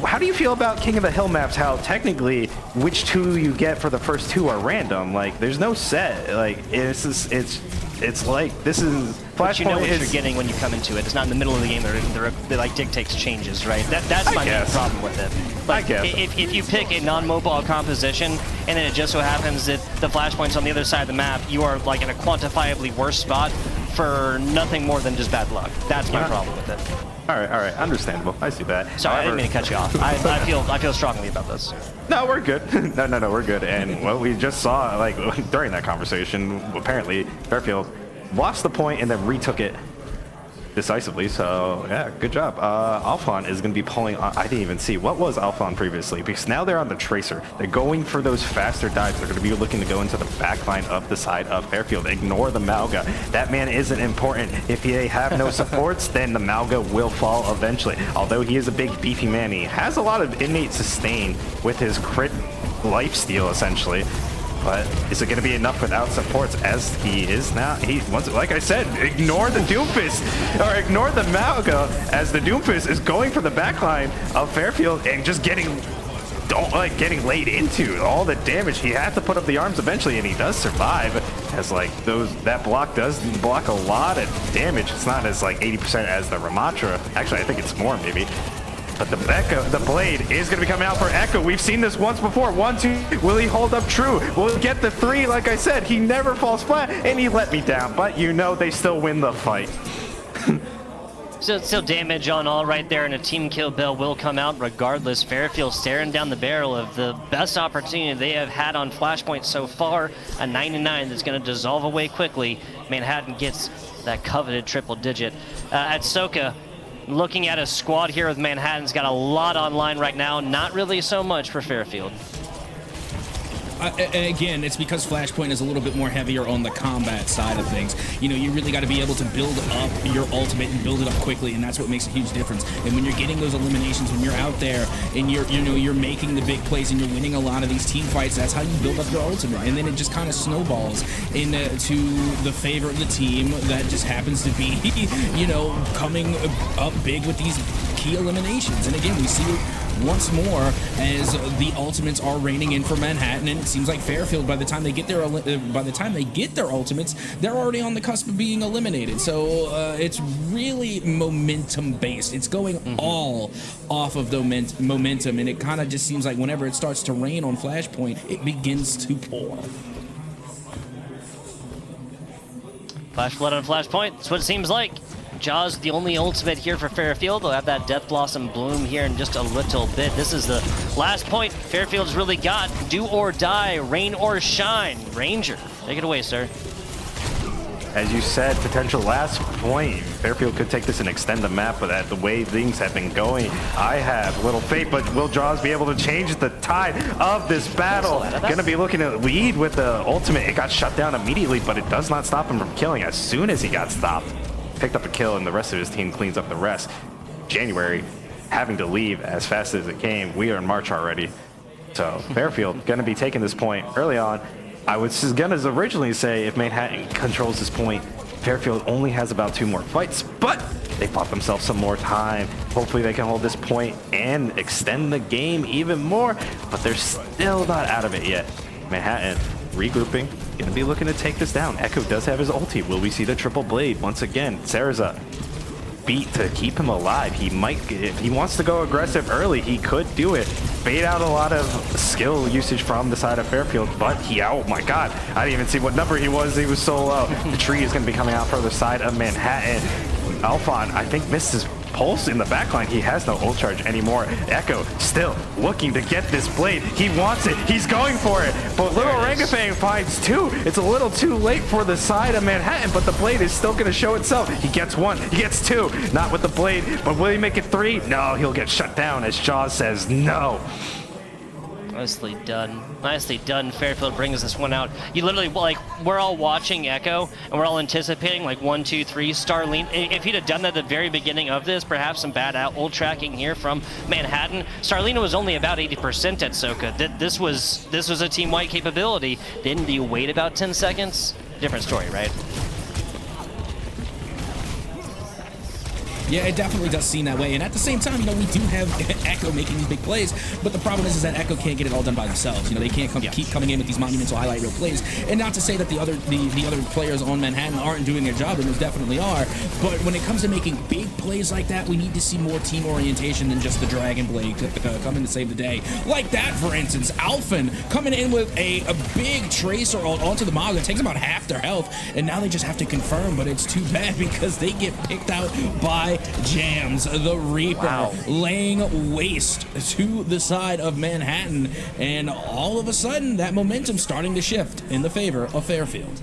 how do you feel about King of the Hill maps? How technically, which 2 you get for the first 2 are random. There's no set. It's like this is Flashpoint. But you know what you're getting when you come into it. It's not in the middle of the game. They dictates changes, right? That's my main problem with it. I guess. If you pick a non-mobile composition and then it just so happens that the Flashpoint's on the other side of the map, you are in a quantifiably worse spot for nothing more than just bad luck. That's my problem with it. All right, understandable. I see that. Sorry, I However, didn't mean to cut you off. I feel strongly about this. no, we're good. No, we're good. And what we just saw, like during that conversation, apparently Fairfield lost the point and then retook it decisively. So yeah, good job. Alphon is going to be pulling on. I didn't even see what was Alphon previously, because now they're on the Tracer. They're going for those faster dives. They're going to be looking to go into the back line of the side of Fairfield. Ignore the Malga. That man isn't important. If they have no supports, then the Malga will fall eventually. Although he is a big beefy man, he has a lot of innate sustain with his crit lifesteal essentially. But is it going to be enough without supports as he is now? Like I said, ignore the Doomfist, or ignore the Malga, as the Doomfist is going for the backline of Fairfield and just getting laid into all the damage. He had to put up the arms eventually, and he does survive, as that block does block a lot of damage. It's not as like 80% as the Ramatra. Actually, I think it's more maybe. But the blade is going to be coming out for Echo. We've seen this once before. 1, 2. Will he hold up true? Will he get the 3? Like I said, he never falls flat, and he let me down. But you know they still win the fight. Still damage on all right there, and a team kill bell will come out regardless. Fairfield staring down the barrel of the best opportunity they have had on Flashpoint so far. A 99 that's going to dissolve away quickly. Manhattan gets that coveted triple digit. At Soka, looking at a squad here with Manhattan's got a lot online right now. Not really so much for Fairfield. And again, it's because Flashpoint is a little bit more heavier on the combat side of things. You know, you really got to be able to build up your ultimate and build it up quickly, and that's what makes a huge difference. And when you're getting those eliminations, when you're out there and you're making the big plays and you're winning a lot of these team fights, that's how you build up your ultimate. And then it just kind of snowballs into the favor of the team that just happens to be, you know, coming up big with these key eliminations. And again, we see it once more as the ultimates are raining in for Manhattan, and it seems like Fairfield, by the time they get their ultimates, they're already on the cusp of being eliminated. So it's really momentum based. It's going all off of the momentum, and it kind of just seems like whenever it starts to rain on Flashpoint, it begins to pour. Flash flood on Flashpoint, that's what it seems like. Jaws, the only ultimate here for Fairfield. They'll have that Death Blossom bloom here in just a little bit. This is the last point Fairfield's really got. Do or die, rain or shine. Ranger, take it away, sir. As you said, potential last point. Fairfield could take this and extend the map, but at the way things have been going, I have little faith. But will Jaws be able to change the tide of this battle? Gonna be looking to lead with the ultimate. It got shut down immediately, but it does not stop him from killing as soon as he got stopped. Picked up a kill, and the rest of his team cleans up the rest. January having to leave as fast as it came. We are in March already. So Fairfield going to be taking this point early on. I was going to originally say if Manhattan controls this point, Fairfield only has about 2 more fights, but they bought themselves some more time. Hopefully they can hold this point and extend the game even more, but they're still not out of it yet. Manhattan regrouping. Gonna be looking to take this down. Echo does have his ulti. Will we see the triple blade once again? Sarah's beat to keep him alive. He might, if he wants to go aggressive early, he could do it. Bait out a lot of skill usage from the side of Fairfield, but oh my god, I didn't even see what number he was. He was so low. The tree is gonna be coming out further side of Manhattan. Alphon, I think, missed his pulse in the backline. He has no ult charge anymore. Echo still looking to get this blade. He wants it. He's going for it. But little Orangafang finds 2. It's a little too late for the side of Manhattan, but the blade is still going to show itself. He gets 1. He gets 2. Not with the blade, but will he make it 3? No, he'll get shut down as Jaws says no. Nicely done. Nicely done. Fairfield brings this one out. You literally, like, we're all watching Echo, and we're all anticipating, like, 1, 2, 3, Starlene. If he'd have done that at the very beginning of this, perhaps some bad ult tracking here from Manhattan. Starlene was only about 80% at Soka. This was a team-wide capability. Didn't you wait about 10 seconds? Different story, right? Yeah, it definitely does seem that way. And at the same time, you know, we do have Echo making these big plays, but the problem is that Echo can't get it all done by themselves. You know, they can't keep coming in with these monumental highlight reel plays. And not to say that the other players on Manhattan aren't doing their job, and they definitely are. But when it comes to making big plays like that, we need to see more team orientation than just the Dragon Blade coming to save the day. Like that, for instance, Alphen coming in with a big tracer onto the Maga, takes about half their health, and now they just have to confirm, but it's too bad because they get picked out by jams the Reaper, Wow. laying waste to the side of Manhattan, and all of a sudden that momentum starting to shift in the favor of Fairfield.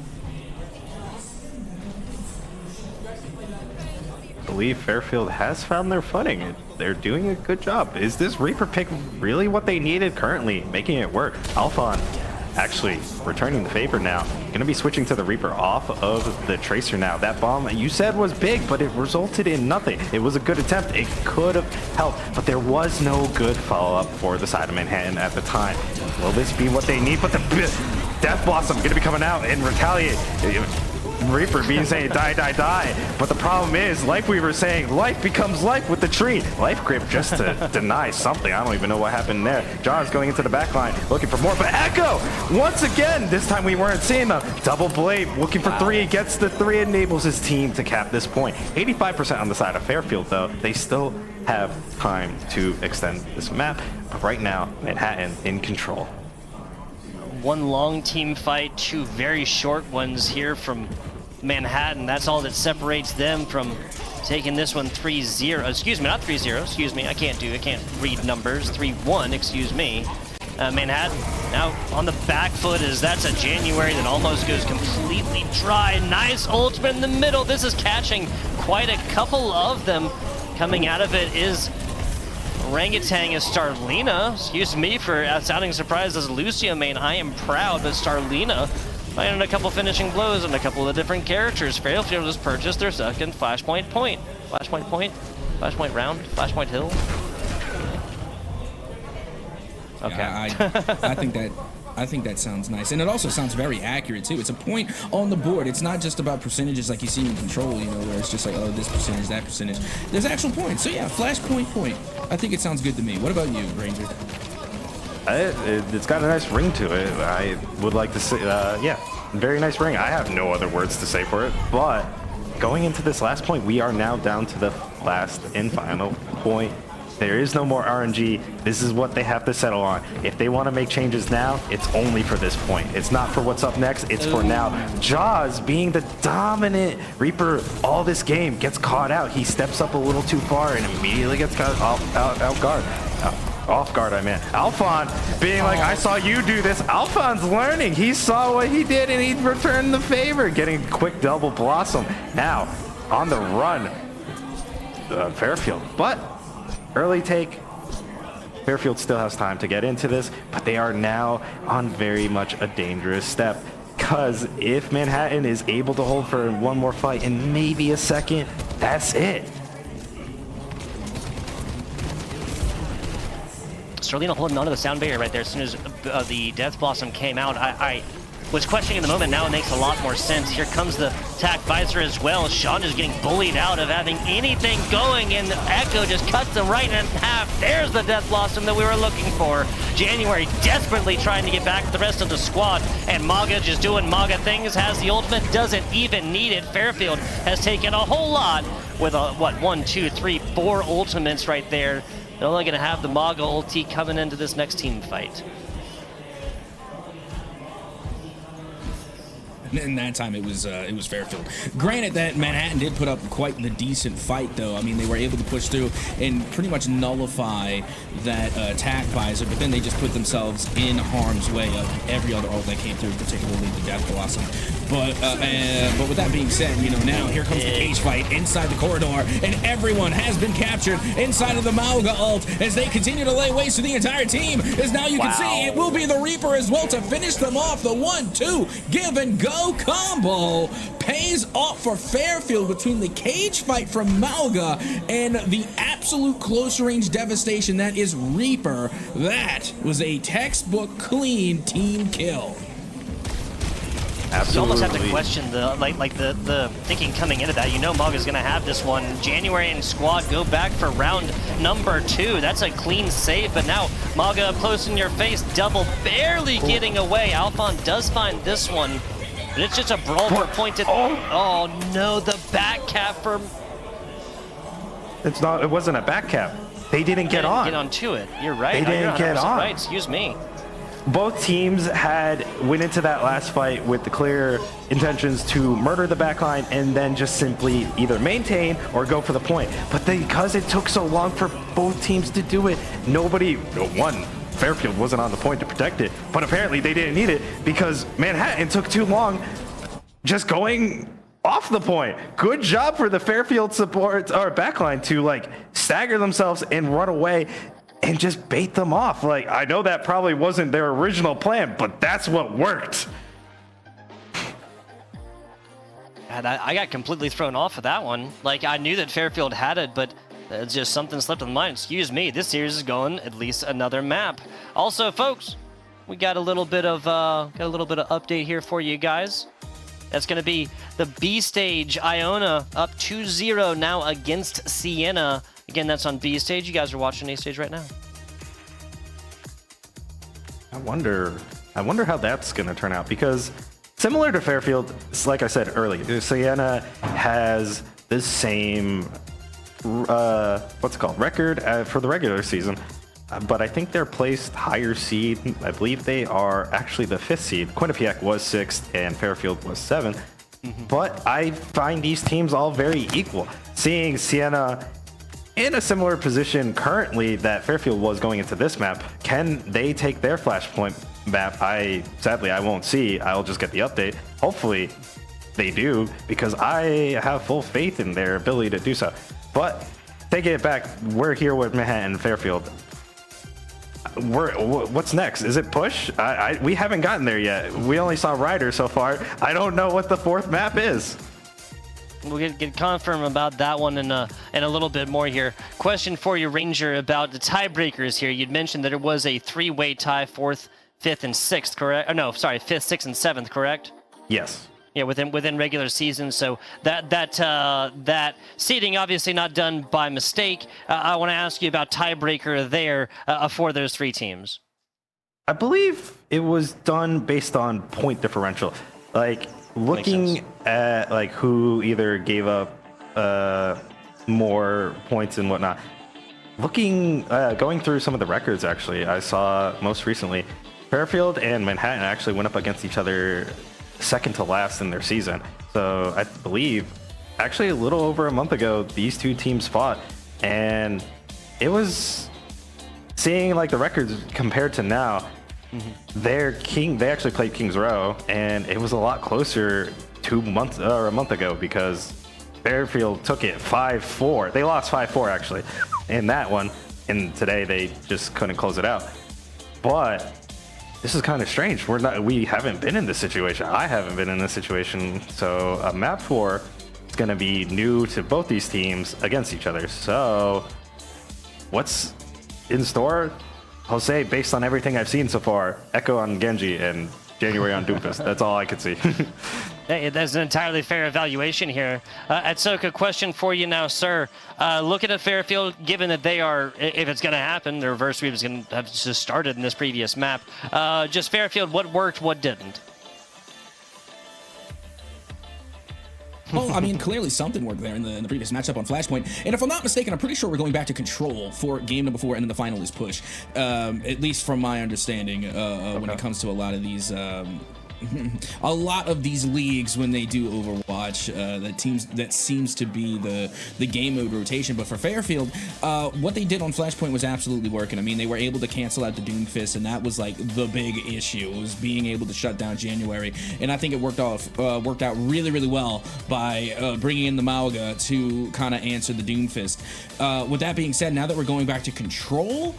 I believe Fairfield has found their footing. They're doing a good job. Is this Reaper pick really what they needed currently, making it work? Alphon actually returning the favor now. Going to be switching to the Reaper off of the Tracer now. That bomb you said was big, but it resulted in nothing. It was a good attempt. It could have helped, but there was no good follow-up for the side of Manhattan at the time. Will this be what they need? But the Death Blossom going to be coming out and retaliate. Reaper being saying die, die, die. But the problem is, like we were saying, life becomes life with the tree. Life grip just to deny something. I don't even know what happened there. John's going into the back line, looking for more. But Echo, once again, this time we weren't seeing them. Double blade, looking for three, gets the three, enables his team to cap this point. 85% on the side of Fairfield, though. They still have time to extend this map. But right now, Manhattan in control. One long team fight, two very short ones here from Manhattan. That's all that separates them from taking this one 3-0. Excuse me, not 3-0. Excuse me, I can't read numbers. 3-1, excuse me. Manhattan now on the back foot as that's a January that almost goes completely dry. Nice ultimate in the middle. This is catching quite a couple of them. Coming out of it is Orangutan as Starlina. Excuse me for sounding surprised as Lucio main. I am proud, but Starlina finding a couple finishing blows on a couple of different characters. Fairfield just purchased their second Flashpoint point. Flashpoint round, Flashpoint hill. Okay. Yeah, I think that sounds nice, and it also sounds very accurate too. It's a point on the board. It's not just about percentages like you see in Control, you know, where it's just like, oh, this percentage, that percentage. There's actual points. So yeah, Flashpoint point. I think it sounds good to me. What about you, Ranger? It's got a nice ring to it. I would like to say, yeah, very nice ring. I have no other words to say for it, but going into this last point, we are now down to the last and final point. There is no more RNG. This is what they have to settle on. If they want to make changes now, it's only for this point. It's not for what's up next. It's for now. Jaws, being the dominant Reaper all this game, gets caught out. He steps up a little too far and immediately gets caught off guard, I meant. Alphon being like, I saw you do this. Alphon's learning. He saw what he did and he returned the favor, getting a quick double blossom. Now, on the run, Fairfield. But early take, Fairfield still has time to get into this, but they are now on very much a dangerous step. Because if Manhattan is able to hold for one more fight and maybe a second, that's it. Starlina holding onto the sound barrier right there as soon as the Death Blossom came out. I was questioning in the moment, now it makes a lot more sense. Here comes the attack visor as well. Sean is getting bullied out of having anything going, and Echo just cuts them right in half. There's the Death Blossom that we were looking for. January desperately trying to get back to the rest of the squad, and Maga just doing Maga things, has the ultimate, doesn't even need it. Fairfield has taken a whole lot with a, what, 1, 2, 3, 4 ultimates right there. They're only going to have the Maga ulti coming into this next team fight. And that time it was Fairfield. Granted that Manhattan did put up quite the decent fight, though. I mean, they were able to push through and pretty much nullify that attack visor, but then they just put themselves in harm's way of every other ult that came through, particularly the Death Blossom. But with that being said, you know, now here comes the cage fight inside the corridor, and everyone has been captured inside of the Mauga ult as they continue to lay waste to the entire team. As now you can see, it will be the Reaper as well to finish them off. The 1-2 give and go combo pays off for Fairfield between the cage fight from Mauga and the absolute close range devastation that is Reaper. That was a textbook clean team kill. Absolutely. You almost have to question the thinking coming into that. You know Mauga's going to have this one. January and squad go back for round number 2. That's a clean save, but now Mauga up close in your face, double barely getting away. Alphon does find this one, but it's just a brawl for pointed. Oh no, the back cap for... It wasn't a back cap. They didn't get on. Get onto it. You're right. They didn't get on. Right, excuse me. both teams went into that last fight with the clear intentions to murder the backline and then just simply either maintain or go for the point. But because it took so long for both teams to do it, Fairfield wasn't on the point to protect it, but apparently they didn't need it because Manhattan took too long just going off the point. Good job for the Fairfield support or backline to like stagger themselves and run away and just bait them off. Like, I know that probably wasn't their original plan, but that's what worked. And I got completely thrown off of that one. Like, I knew that Fairfield had it, but it's just something slipped in the mind. Excuse me, this series is going at least another map. Also, folks, we got a little bit of update here for you guys. That's going to be the B stage. Iona up 2-0 now against Sienna. Again, that's on B stage. You guys are watching A stage right now. I wonder how that's going to turn out, because similar to Fairfield, like I said earlier, Sienna has the same record for the regular season, but I think they're placed higher seed. I believe they are actually the 5th seed. Quinnipiac was 6th and Fairfield was 7th. But I find these teams all very equal. Seeing Sienna in a similar position currently that Fairfield was going into this map, can they take their Flashpoint map? Sadly I won't see. I'll just get the update. Hopefully they do, because I have full faith in their ability to do so. But taking it back, we're here with Manhattan and Fairfield. What's next? Is it push? We haven't gotten there yet. We only saw Ryder so far. I don't know what the 4th map is. We'll get confirmed about that one in a little bit more here. Question for you, Ranger, about the tiebreakers here. You'd mentioned that it was a 3-way tie, 4th, 5th, and 6th, correct? Oh, no, sorry, 5th, 6th, and 7th, correct? Yes. Yeah, within regular season. So that seeding obviously not done by mistake. I want to ask you about tiebreaker there for those 3 teams. I believe it was done based on point differential, like looking at like who either gave up more points and whatnot. Going through some of the records, actually, I saw most recently Fairfield and Manhattan actually went up against each other second to last in their season. So I believe actually a little over a month ago, these 2 teams fought, and it was seeing like the records compared to now. They actually played Kings Row, and it was a lot closer 2 months or a month ago, because Fairfield took it 5-4. They lost 5-4 actually in that one, and today they just couldn't close it out. But this is kind of strange. We haven't been in this situation. I haven't been in this situation. So map 4 is going to be new to both these teams against each other. So what's in store? Jose, based on everything I've seen so far, Echo on Genji and January on Doomfist. That's all I could see. Hey, that's an entirely fair evaluation here. Atsoka, question for you now, sir. Looking at Fairfield, given that they are, if it's going to happen, the reverse sweep is going to have just started in this previous map. Just Fairfield, what worked, what didn't? Well, I mean, clearly something worked there in the previous matchup on Flashpoint. And if I'm not mistaken, I'm pretty sure we're going back to Control for game number 4, and then the final is Push. At least from my understanding, when it comes to a lot of these a lot of these leagues when they do Overwatch, that seems to be the game mode rotation. But for Fairfield, what they did on Flashpoint was absolutely working. I mean, they were able to cancel out the Doomfist, and that was like the big issue, was being able to shut down January. And I think it worked out really, really well by bringing in the Malga to kind of answer the Doomfist. With that being said, now that we're going back to Control,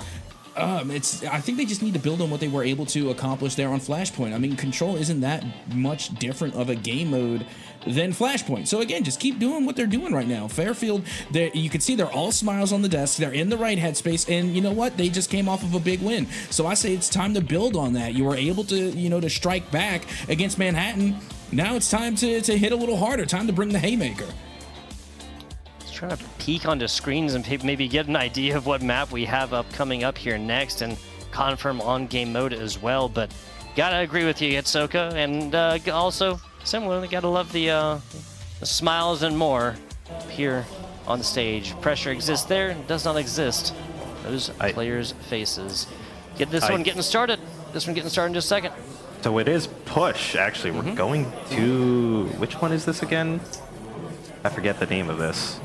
I think they just need to build on what they were able to accomplish there on Flashpoint. I mean, Control isn't that much different of a game mode than Flashpoint. So again, just keep doing what they're doing right now. Fairfield, you can see they're all smiles on the desk. They're in the right headspace, and you know what? They just came off of a big win. So I say it's time to build on that. You were able to, to strike back against Manhattan. Now it's time to hit a little harder. Time to bring the haymaker. Trying to peek onto screens and maybe get an idea of what map we have coming up here next, and confirm on game mode as well. But gotta agree with you, Atsoka, and also similarly gotta love the smiles and more here on the stage. Pressure exists there, does not exist those players' faces. Get this one getting started. this one getting started in just a second. So it is push, actually. We're going to... Which one is this again? I forget the name of this.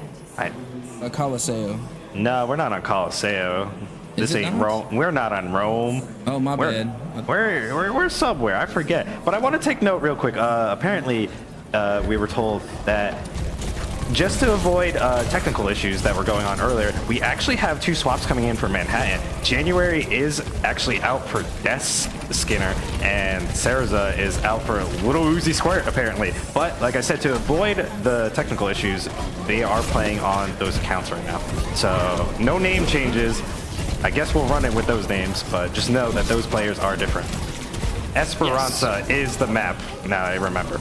Coliseo. No, we're not on Coliseo. This ain't Rome. We're not on Rome. Oh, my bad. We're somewhere. I forget. But I want to take note real quick. Apparently, we were told that just to avoid technical issues that were going on earlier, we actually have 2 swaps coming in for Manhattan. January is actually out for Death Skinner, and Sarza is out for Little Uzi Squirt, apparently. But like I said, to avoid the technical issues, they are playing on those accounts right now. So no name changes. I guess we'll run it with those names, but just know that those players are different. Esperanza is the map. Now I remember.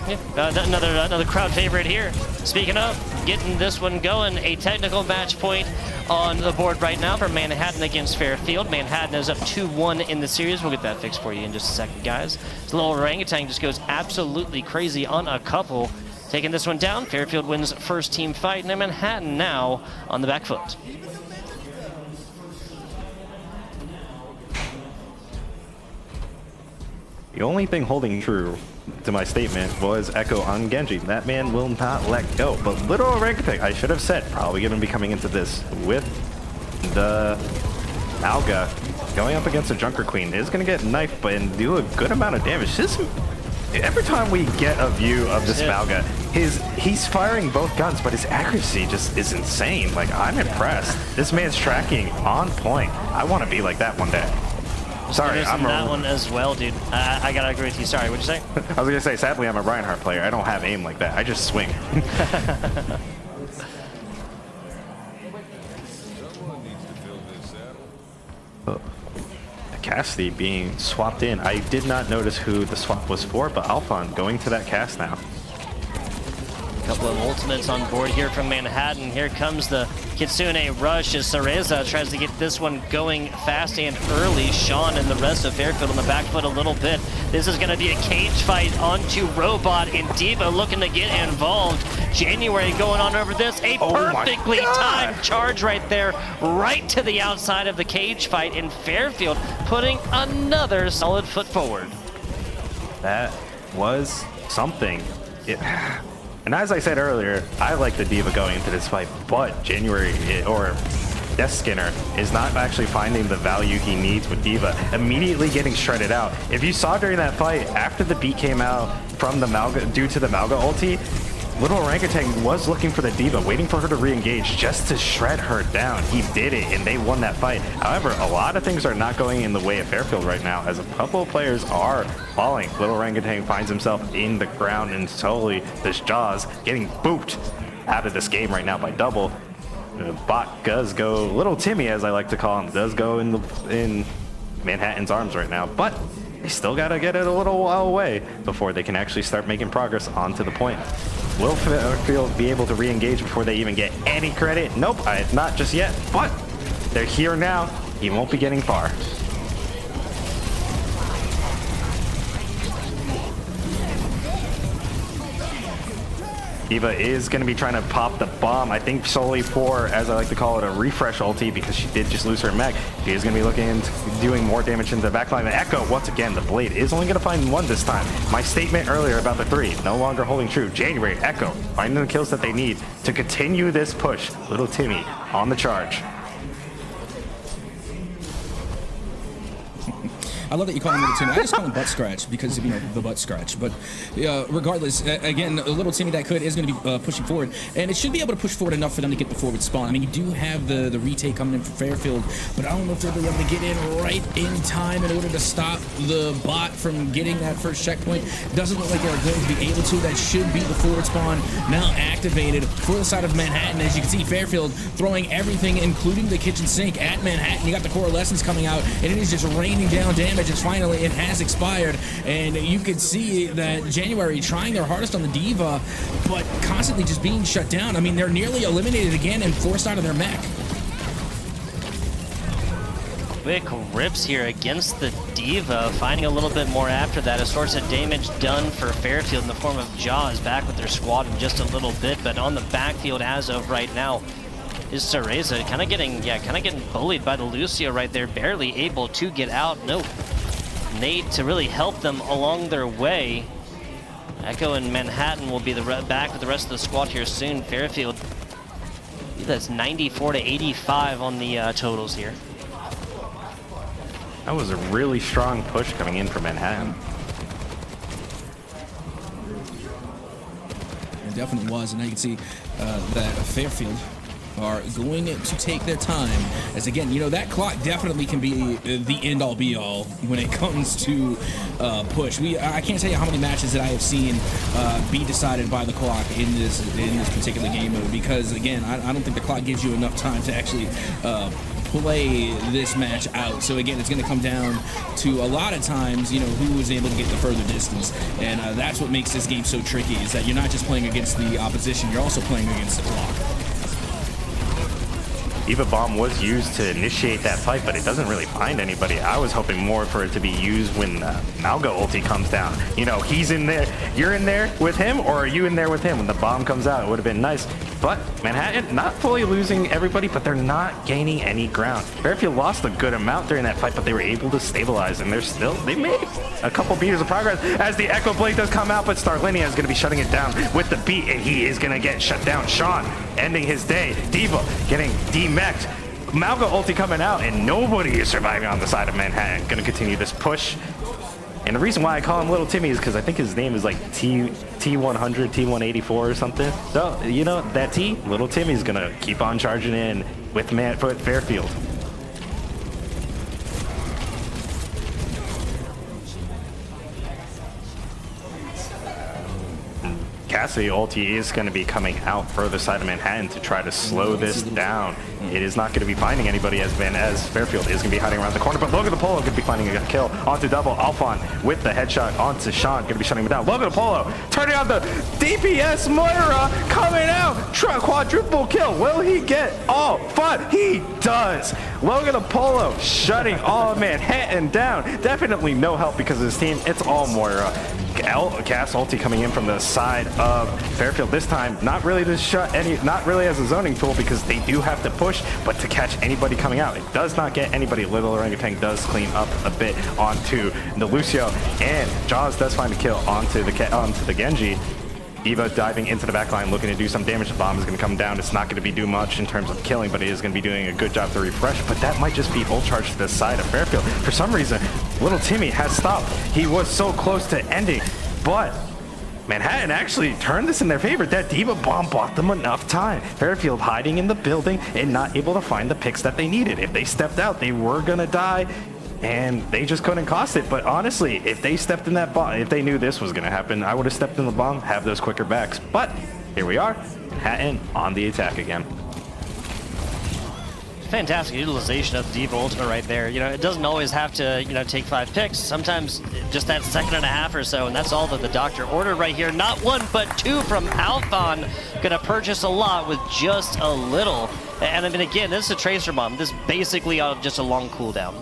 Yeah, another crowd favorite here. Speaking of getting this one going, a technical match point on the board right now for Manhattan against Fairfield. Manhattan is up 2-1 in the series. We'll get that fixed for you in just a second, guys. This little orangutan just goes absolutely crazy on a couple. Taking this one down, Fairfield wins first team fight, and Manhattan now on the back foot. The only thing holding true to my statement was Echo on Genji. That man will not let go. But little orangutan, I should have said, probably going to be coming into this with the Alga. Going up against a Junker Queen is going to get knifed but and do a good amount of damage. Every time we get a view of this Malga, he's firing both guns, but his accuracy just is insane. Like, I'm impressed. This man's tracking on point. I want to be like that one day. Sorry, I'm that one as well, dude. I gotta agree with you. Sorry, what'd you say? I was gonna say, sadly, I'm a Reinhardt player. I don't have aim like that. I just swing. Cassidy being swapped in. I did not notice who the swap was for, but Alphon going to that cast now. Couple of ultimates on board here from Manhattan. Here comes the Kitsune rush as Cereza tries to get this one going fast and early. Sean and the rest of Fairfield on the back foot a little bit. This is going to be a cage fight onto Robot and Diva looking to get involved. January going on over this. A perfectly timed charge right there, right to the outside of the cage fight, and Fairfield putting another solid foot forward. That was something. And as I said earlier, I like the Diva going into this fight, but January or Death Skinner is not actually finding the value he needs with Diva, immediately getting shredded out. If you saw during that fight, after the beat came out from the Malga, due to the Malga ulti, Little Orangutan was looking for the Diva, waiting for her to re-engage just to shred her down. He did it, and they won that fight. However, a lot of things are not going in the way of Fairfield right now, as a couple of players are falling. Little Orangutan finds himself in the ground, and slowly this Jaws getting booped out of this game right now by double. The bot does go, Little Timmy, as I like to call him, does go in Manhattan's arms right now, but they still gotta get it a little while away before they can actually start making progress onto the point. Will Fairfield be able to re-engage before they even get any credit? Nope, not just yet, but they're here now. He won't be getting far. Diva is going to be trying to pop the bomb, I think solely for, as I like to call it, a refresh ulti, because she did just lose her mech. She is going to be looking into doing more damage into the backline. The Echo, once again, the blade is only going to find one this time. My statement earlier about the 3, no longer holding true. January, Echo, finding the kills that they need to continue this push. Little Timmy on the charge. I love that you call him Little Timmy. I just call him Butt Scratch because of, the butt scratch. But regardless, again, Little Timmy that could is going to be pushing forward. And it should be able to push forward enough for them to get the forward spawn. I mean, you do have the retake coming in from Fairfield, but I don't know if they'll be able to get in right in time in order to stop the bot from getting that first checkpoint. Doesn't look like they're going to be able to. That should be the forward spawn now activated for the side of Manhattan. As you can see, Fairfield throwing everything, including the kitchen sink, at Manhattan. You got the Coalescence coming out, and it is just raining down damage. It's finally, it has expired, and you can see that January trying their hardest on the Diva, but constantly just being shut down. I mean, they're nearly eliminated again and forced out of their mech. Quick rips here against the Diva, finding a little bit more after that. A source of damage done for Fairfield in the form of Jaws back with their squad in just a little bit, but on the backfield as of right now, is Cereza kind of getting bullied by the Lucio right there, barely able to get out. No nade to really help them along their way. Echo and Manhattan will be back with the rest of the squad here soon. Fairfield, that's 94 to 85 on the totals here. That was a really strong push coming in from Manhattan. It definitely was, and now you can see that Fairfield are going to take their time. As again, you know, that clock definitely can be the end-all be-all when it comes to push. I can't tell you how many matches that I have seen be decided by the clock in this particular game mode, because again, I don't think the clock gives you enough time to actually play this match out. So again, it's going to come down to a lot of times, you know, who is able to get the further distance, and that's what makes this game so tricky, is that you're not just playing against the opposition, you're also playing against the clock. Eva Bomb was used to initiate that fight, but it doesn't really find anybody. I was hoping more for it to be used when Malga ulti comes down. You know, he's in there, you're in there with him, or are you in there with him? When the bomb comes out, it would have been nice. But Manhattan, not fully losing everybody, but they're not gaining any ground. Fairfield lost a good amount during that fight, but they were able to stabilize, and they made a couple meters of progress as the Echo Blade does come out, but Starlinia is going to be shutting it down with the beat, and he is going to get shut down. Sean ending his day. Diva getting demexed. Malga ulti coming out, and nobody is surviving on the side of Manhattan. Going to continue this push. And the reason why I call him Little Timmy is because I think his name is like T100, T184 or something. So, you know, that T, Little Timmy's going to keep on charging in with Fairfield. Cassidy ulti is going to be coming out further side of Manhattan to try to slow this down. It is not going to be finding anybody as Fairfield is going to be hiding around the corner, but Logan Apollo could be finding a kill onto double. Alphon with the headshot onto Sean, going to be shutting him down. Logan Apollo turning on the DPS Moira coming out. Quadruple kill. Will he get all fun? He does. Logan Apollo shutting all Manhattan down. Definitely no help because of his team. It's all Moira. Gas ulti coming in from the side of Fairfield this time, not really to shut any, not really as a zoning tool because they do have to push, but to catch anybody coming out. It does not get anybody. Little Orangutan does clean up a bit onto the Lucio, and Jaws does find a kill onto the Genji. Eva diving into the backline, looking to do some damage. The bomb is going to come down. It's not going to be doing much in terms of killing, but it is going to be doing a good job to refresh. But that might just be ult charge to the side of Fairfield. For some reason, Little Timmy has stopped. He was so close to ending, but Manhattan actually turned this in their favor. That Diva bomb bought them enough time. Fairfield hiding in the building and not able to find the picks that they needed. If they stepped out, they were going to die. And they just couldn't cost it. But honestly, if they stepped in that bomb, if they knew this was going to happen, I would have stepped in the bomb, have those quicker backs. But here we are, Manhattan on the attack again. Fantastic utilization of the Diva ultimate right there. You know, it doesn't always have to, you know, take 5 picks. Sometimes just that second and a half or so, and that's all that the doctor ordered right here. Not 1, but 2 from Alphon. Gonna purchase a lot with just a little. And I mean, again, this is a Tracer Bomb. This is basically just a long cooldown.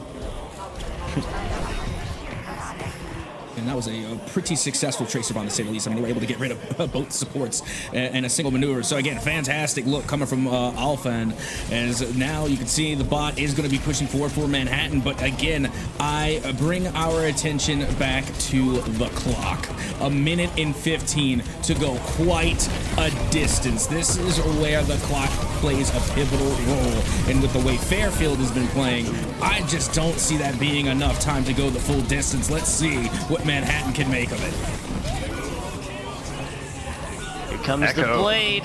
And that was a pretty successful Tracer Bomb, to say the least. I mean, they were able to get rid of both supports in a single maneuver. So again, fantastic look coming from Alpha, as now you can see the bot is going to be pushing forward for Manhattan. But again, I bring our attention back to the clock. 1:15 to go, quite a distance. This is where the clock plays a pivotal role. And with the way Fairfield has been playing, I just don't see that being enough time to go the full distance. Let's see what Manhattan can make of it. Here comes Echo. the blade.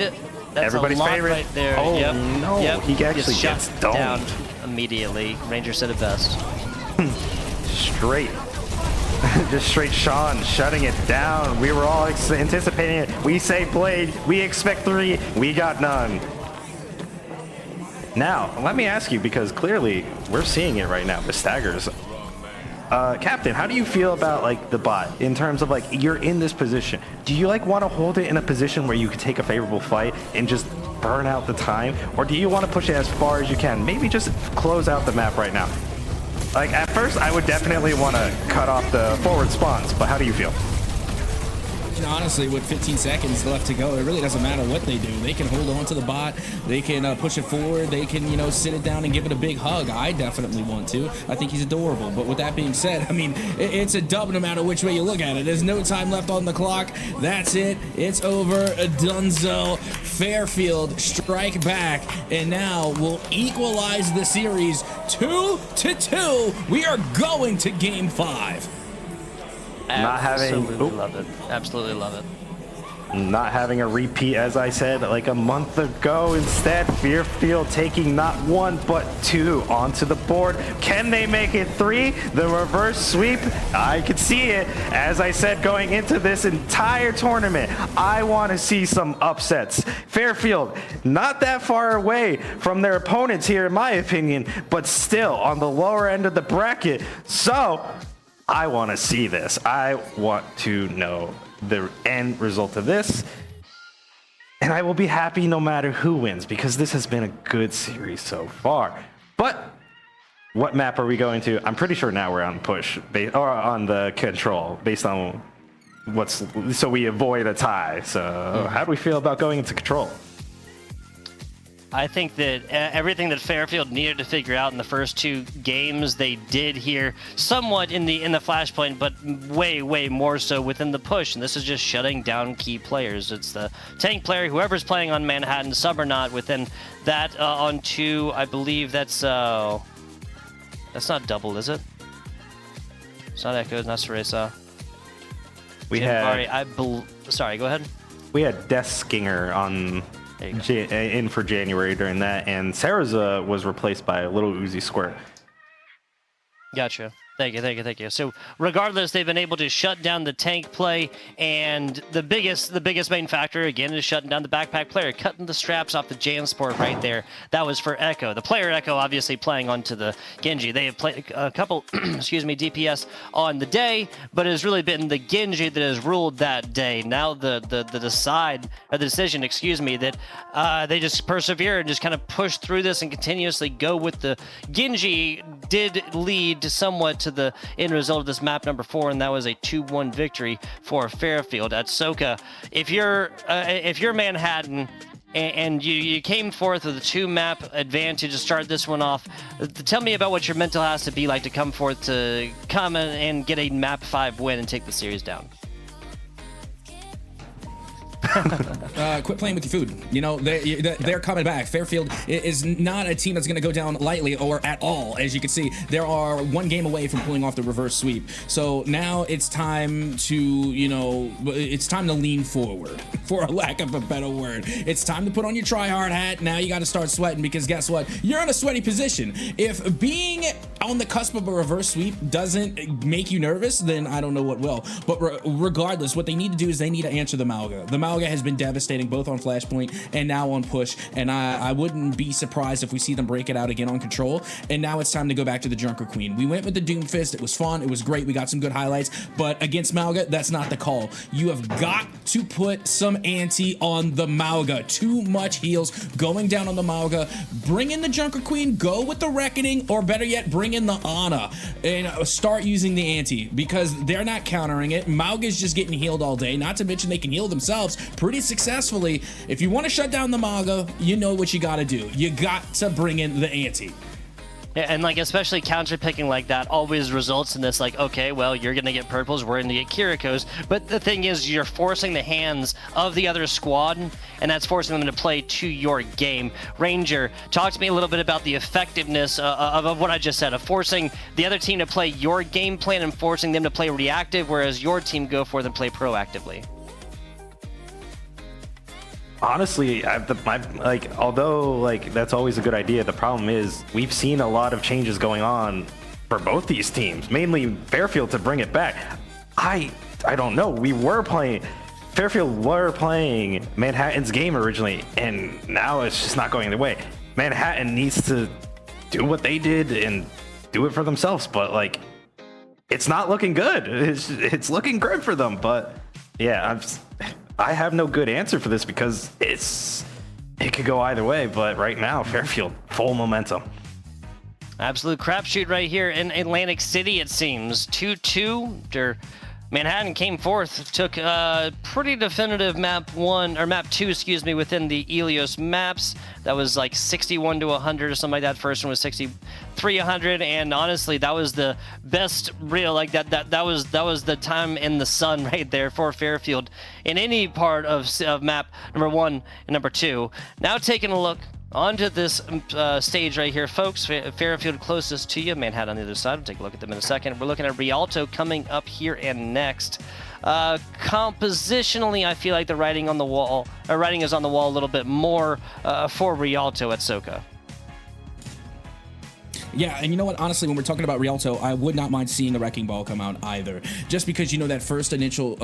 That's Everybody's a lot favorite. right there. Oh yep. no, yep. he actually gets down domed. Immediately. Ranger said it best. Straight. Just straight Sean shutting it down. We were all anticipating it. We say blade, we expect 3, we got none. Now, let me ask you, because clearly we're seeing it right now, the staggers. Captain, how do you feel about like the bot in terms of like you're in this position? Do you like want to hold it in a position where you could take a favorable fight and just burn out the time, or do you want to push it as far as you can? Maybe just close out the map right now. Like at first, I would definitely want to cut off the forward spawns, but how do you feel? honestly, with 15 seconds left to go, it really doesn't matter what they do. They can hold on to the bot. They can push it forward. They can, sit it down and give it a big hug. I definitely want to. I think he's adorable. But with that being said, I mean, it's a dub no matter which way you look at it. There's no time left on the clock. That's it. It's over. Dunzo. Fairfield strike back, and now we'll equalize the series 2-2. We are going to game 5. Absolutely love it. Absolutely love it. Not having a repeat, as I said, like a month ago. Instead, Fairfield taking not 1 but 2 onto the board. Can they make it 3? The reverse sweep, I could see it. As I said, going into this entire tournament, I want to see some upsets. Fairfield, not that far away from their opponents here, in my opinion, but still on the lower end of the bracket. So I want to see this. I want to know the end result of this, and I will be happy no matter who wins, because this has been a good series so far. But what map are we going to? I'm pretty sure now we're on push, or on the control, based on what's, so we avoid a tie. So how do we feel about going into control? I think that everything that Fairfield needed to figure out in the first 2 games, they did here somewhat in the flashpoint, but way more so within the push. And this is just shutting down key players. It's the tank player, whoever's playing on Manhattan, sub or not, within that on 2. I believe that's not double, is it? It's not Echo, not Cereza. We had. Sorry, go ahead. We had Deskinger on. In for January during that, and Cereza was replaced by a little Uzi Squirt. Gotcha. Thank you. So regardless, they've been able to shut down the tank play, and the biggest main factor again is shutting down the backpack player, cutting the straps off the Jansport right there. That was for Echo. The player Echo obviously playing onto the Genji. They have played a couple, DPS on the day, but it has really been the Genji that has ruled that day. Now the decision, that they just persevere and just kind of push through this and continuously go with the Genji did lead somewhat to the end result of this map number 4, and that was a 2-1 victory for Fairfield. At Soka, if you're Manhattan and you came forth with a 2-map advantage to start this one off, tell me about what your mental has to be like to come forth to come and get a map 5 win and take the series down. Quit playing with your food. They're coming back. Fairfield is not a team that's going to go down lightly or at all. As you can see, there are 1 game away from pulling off the reverse sweep. So now it's time to, it's time to lean forward, for a lack of a better word. It's time to put on your try-hard hat. Now you got to start sweating, because guess what? You're in a sweaty position. If being on the cusp of a reverse sweep doesn't make you nervous, then I don't know what will. But regardless, what they need to do is they need to answer the Malga. The Malga has been devastating both on Flashpoint and now on Push, and I wouldn't be surprised if we see them break it out again on Control. And now it's time to go back to the Junker Queen. We went with the Doomfist. It was fun. It was great. We got some good highlights, but against Malga, that's not the call. You have got to put some ante on the Malga. Too much heals going down on the Malga. Bring in the Junker Queen, go with the Reckoning, or better yet, bring in the Ana and start using the ante, because they're not countering it. Malga's just getting healed all day, not to mention they can heal themselves pretty successfully. If you want to shut down the Malga, you know what you got to do. You got to bring in the ante. Yeah, and especially counter picking like that always results in this okay, well, you're gonna get purples, we're gonna get Kirikos, but the thing is, you're forcing the hands of the other squad, and that's forcing them to play to your game. Ranger, talk to me a little bit about the effectiveness of what I just said, of forcing the other team to play your game plan and forcing them to play reactive, whereas your team go forth and play proactively. Honestly, although that's always a good idea, the problem is we've seen a lot of changes going on for both these teams, mainly Fairfield to bring it back. I don't know. Fairfield were playing Manhattan's game originally, and now it's just not going their way. Manhattan needs to do what they did and do it for themselves, but it's not looking good. It's looking good for them, but yeah, I have no good answer for this, because it could go either way, but right now, Fairfield, full momentum. Absolute crapshoot right here in Atlantic City, it seems. 2-2. They're Manhattan came fourth, took pretty definitive map 2, excuse me, within the Ilios maps. That was like 61 to 100 or something like that. First one was 63 100, and honestly, that was the best real like that was the time in the sun right there for Fairfield in any part of map number 1 and number 2. Now taking a look onto this stage right here, folks. Fairfield closest to you, Manhattan on the other side. We'll take a look at them in a second. We're looking at Rialto coming up here and next. Compositionally, I feel like the writing on the wall, writing is on the wall a little bit more for Rialto at Soka. Yeah, and you know what? Honestly, when we're talking about Rialto, I would not mind seeing the Wrecking Ball come out either. Just because, you know, that first initial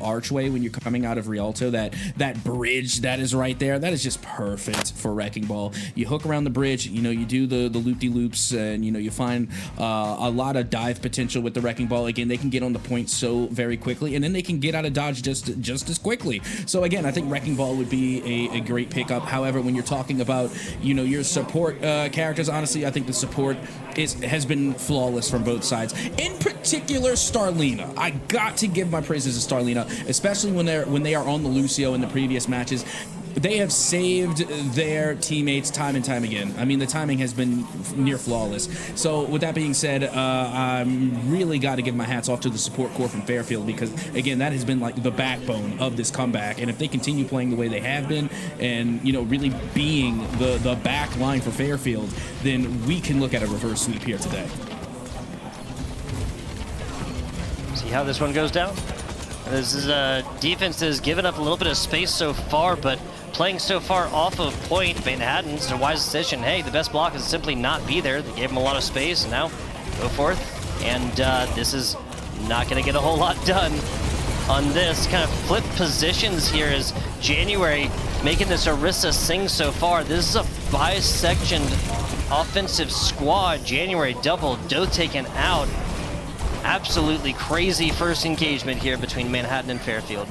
archway when you're coming out of Rialto, that bridge that is right there, that is just perfect for Wrecking Ball. You hook around the bridge, you know, you do the loop-de-loops, and, you know, you find a lot of dive potential with the Wrecking Ball. Again, they can get on the point so very quickly, and then they can get out of dodge just as quickly. So, again, I think Wrecking Ball would be a great pickup. However, when you're talking about, you know, your support characters, honestly, I think the support has been flawless from both sides. In particular, Starlina. I got to give my praises to Starlina, especially when they are on the Lucio in the previous matches. They have saved their teammates time and time again. I mean, the timing has been near flawless. So with that being said, I'm really got to give my hats off to the support core from Fairfield, because, again, that has been like the backbone of this comeback. And if they continue playing the way they have been and, you know, really being the back line for Fairfield, then we can look at a reverse sweep here today. See how this one goes down? This is defense has given up a little bit of space so far, but playing so far off of point. Manhattan's a wise decision. Hey, the best block is simply not be there. They gave him a lot of space, and now go forth. And this is not going to get a whole lot done on this. Kind of flip positions here as January making this Orisa sing so far. This is a bi-sectioned offensive squad. January double, Doth taken out. Absolutely crazy first engagement here between Manhattan and Fairfield.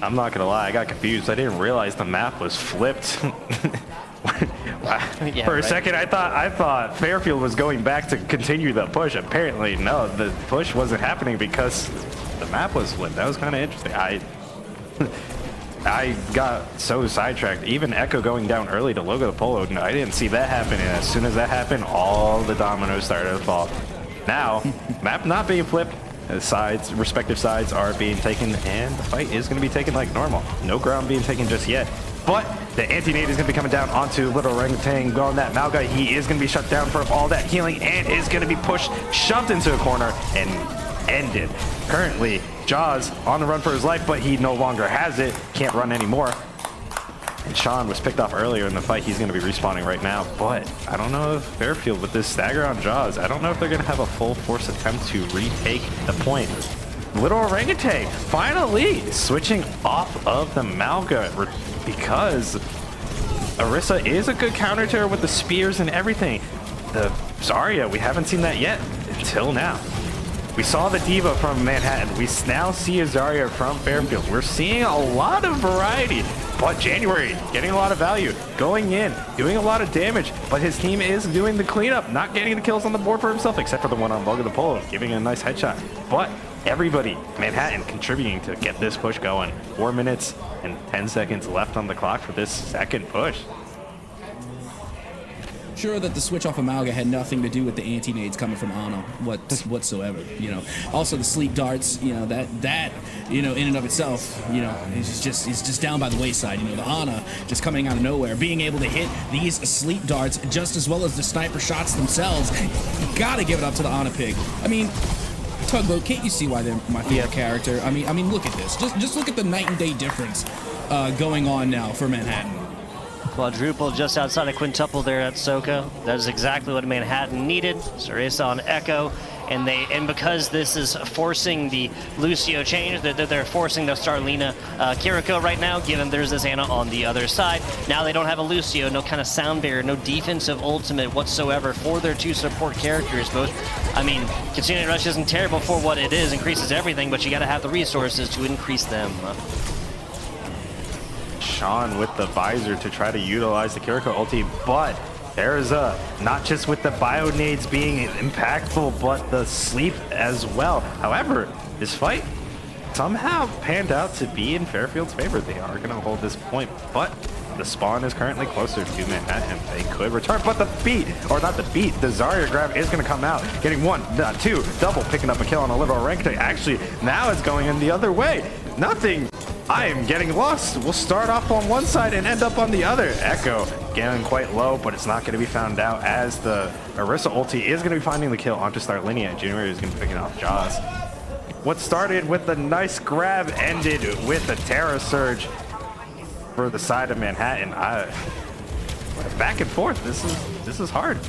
I'm not gonna lie, I got confused. I didn't realize the map was flipped. Yeah, For a right. second, I thought Fairfield was going back to continue the push. Apparently, no, the push wasn't happening because the map was flipped. That was kind of interesting. I got so sidetracked. Even Echo going down early to Logo the Polo, no, I didn't see that happen. And as soon as that happened, all the dominoes started to fall. Now, map not being flipped. The respective sides are being taken, and the fight is going to be taken like normal. No ground being taken just yet. But the anti-nade is going to be coming down onto Little Orangutan. On that Malga, he is going to be shut down for all that healing and is going to be pushed, shoved into a corner, and ended. Currently, Jaws on the run for his life, but he no longer has it. Can't run anymore. And Sean was picked off earlier in the fight. He's going to be respawning right now. But I don't know if Fairfield, with this stagger on Jaws, I don't know if they're going to have a full force attempt to retake the point. Little Orangutan finally switching off of the Malga because Orisa is a good counter to her with the spears and everything. The Zarya, we haven't seen that yet until now. We saw the Diva from Manhattan. We now see a Zarya from Fairfield. We're seeing a lot of variety. But January getting a lot of value, going in, doing a lot of damage, but his team is doing the cleanup, not getting the kills on the board for himself, except for the one on Logo the Polo, giving a nice headshot. But everybody, Manhattan, contributing to get this push going. 4 minutes and 10 seconds left on the clock for this second push. Sure that the switch off of Malga had nothing to do with the anti-nades coming from Ana whatsoever, you know. Also the sleep darts, you know, that you know, in and of itself, you know, is just down by the wayside. You know, the Ana just coming out of nowhere, being able to hit these sleep darts just as well as the sniper shots themselves. You gotta give it up to the Ana pig. I mean, Tugboat, can't you see why they're my favorite character? I mean, look at this. Just look at the night and day difference going on now for Manhattan. Quadruple just outside of quintuple there at Soka. That is exactly what Manhattan needed. Orisa on Echo, and because this is forcing the Lucio change, they're forcing the Starlina Kiriko right now, given there's this Ana on the other side. Now they don't have a Lucio, no kind of sound barrier, no defensive ultimate whatsoever for their two support characters. Both, I mean, Continuing Rush isn't terrible for what it is, increases everything, but you got to have the resources to increase them. Sean with the visor to try to utilize the Kiriko ulti, but there's not just with the bio nades being impactful, but the sleep as well. However, this fight somehow panned out to be in Fairfield's favor. They are going to hold this point, but the spawn is currently closer to Manhattan. They could return, but the Zarya grab is going to come out, getting one, two, double, picking up a kill on a little orangutan. Actually, now it's going in the other way. Nothing. I am getting lost. We'll start off on one side and end up on the other. Echo getting quite low, but it's not going to be found out as the Orisa ulti is going to be finding the kill onto Starlinia. January is going to be picking off Jaws. What started with a nice grab ended with a Terra Surge for the side of Manhattan. Back and forth. This is hard.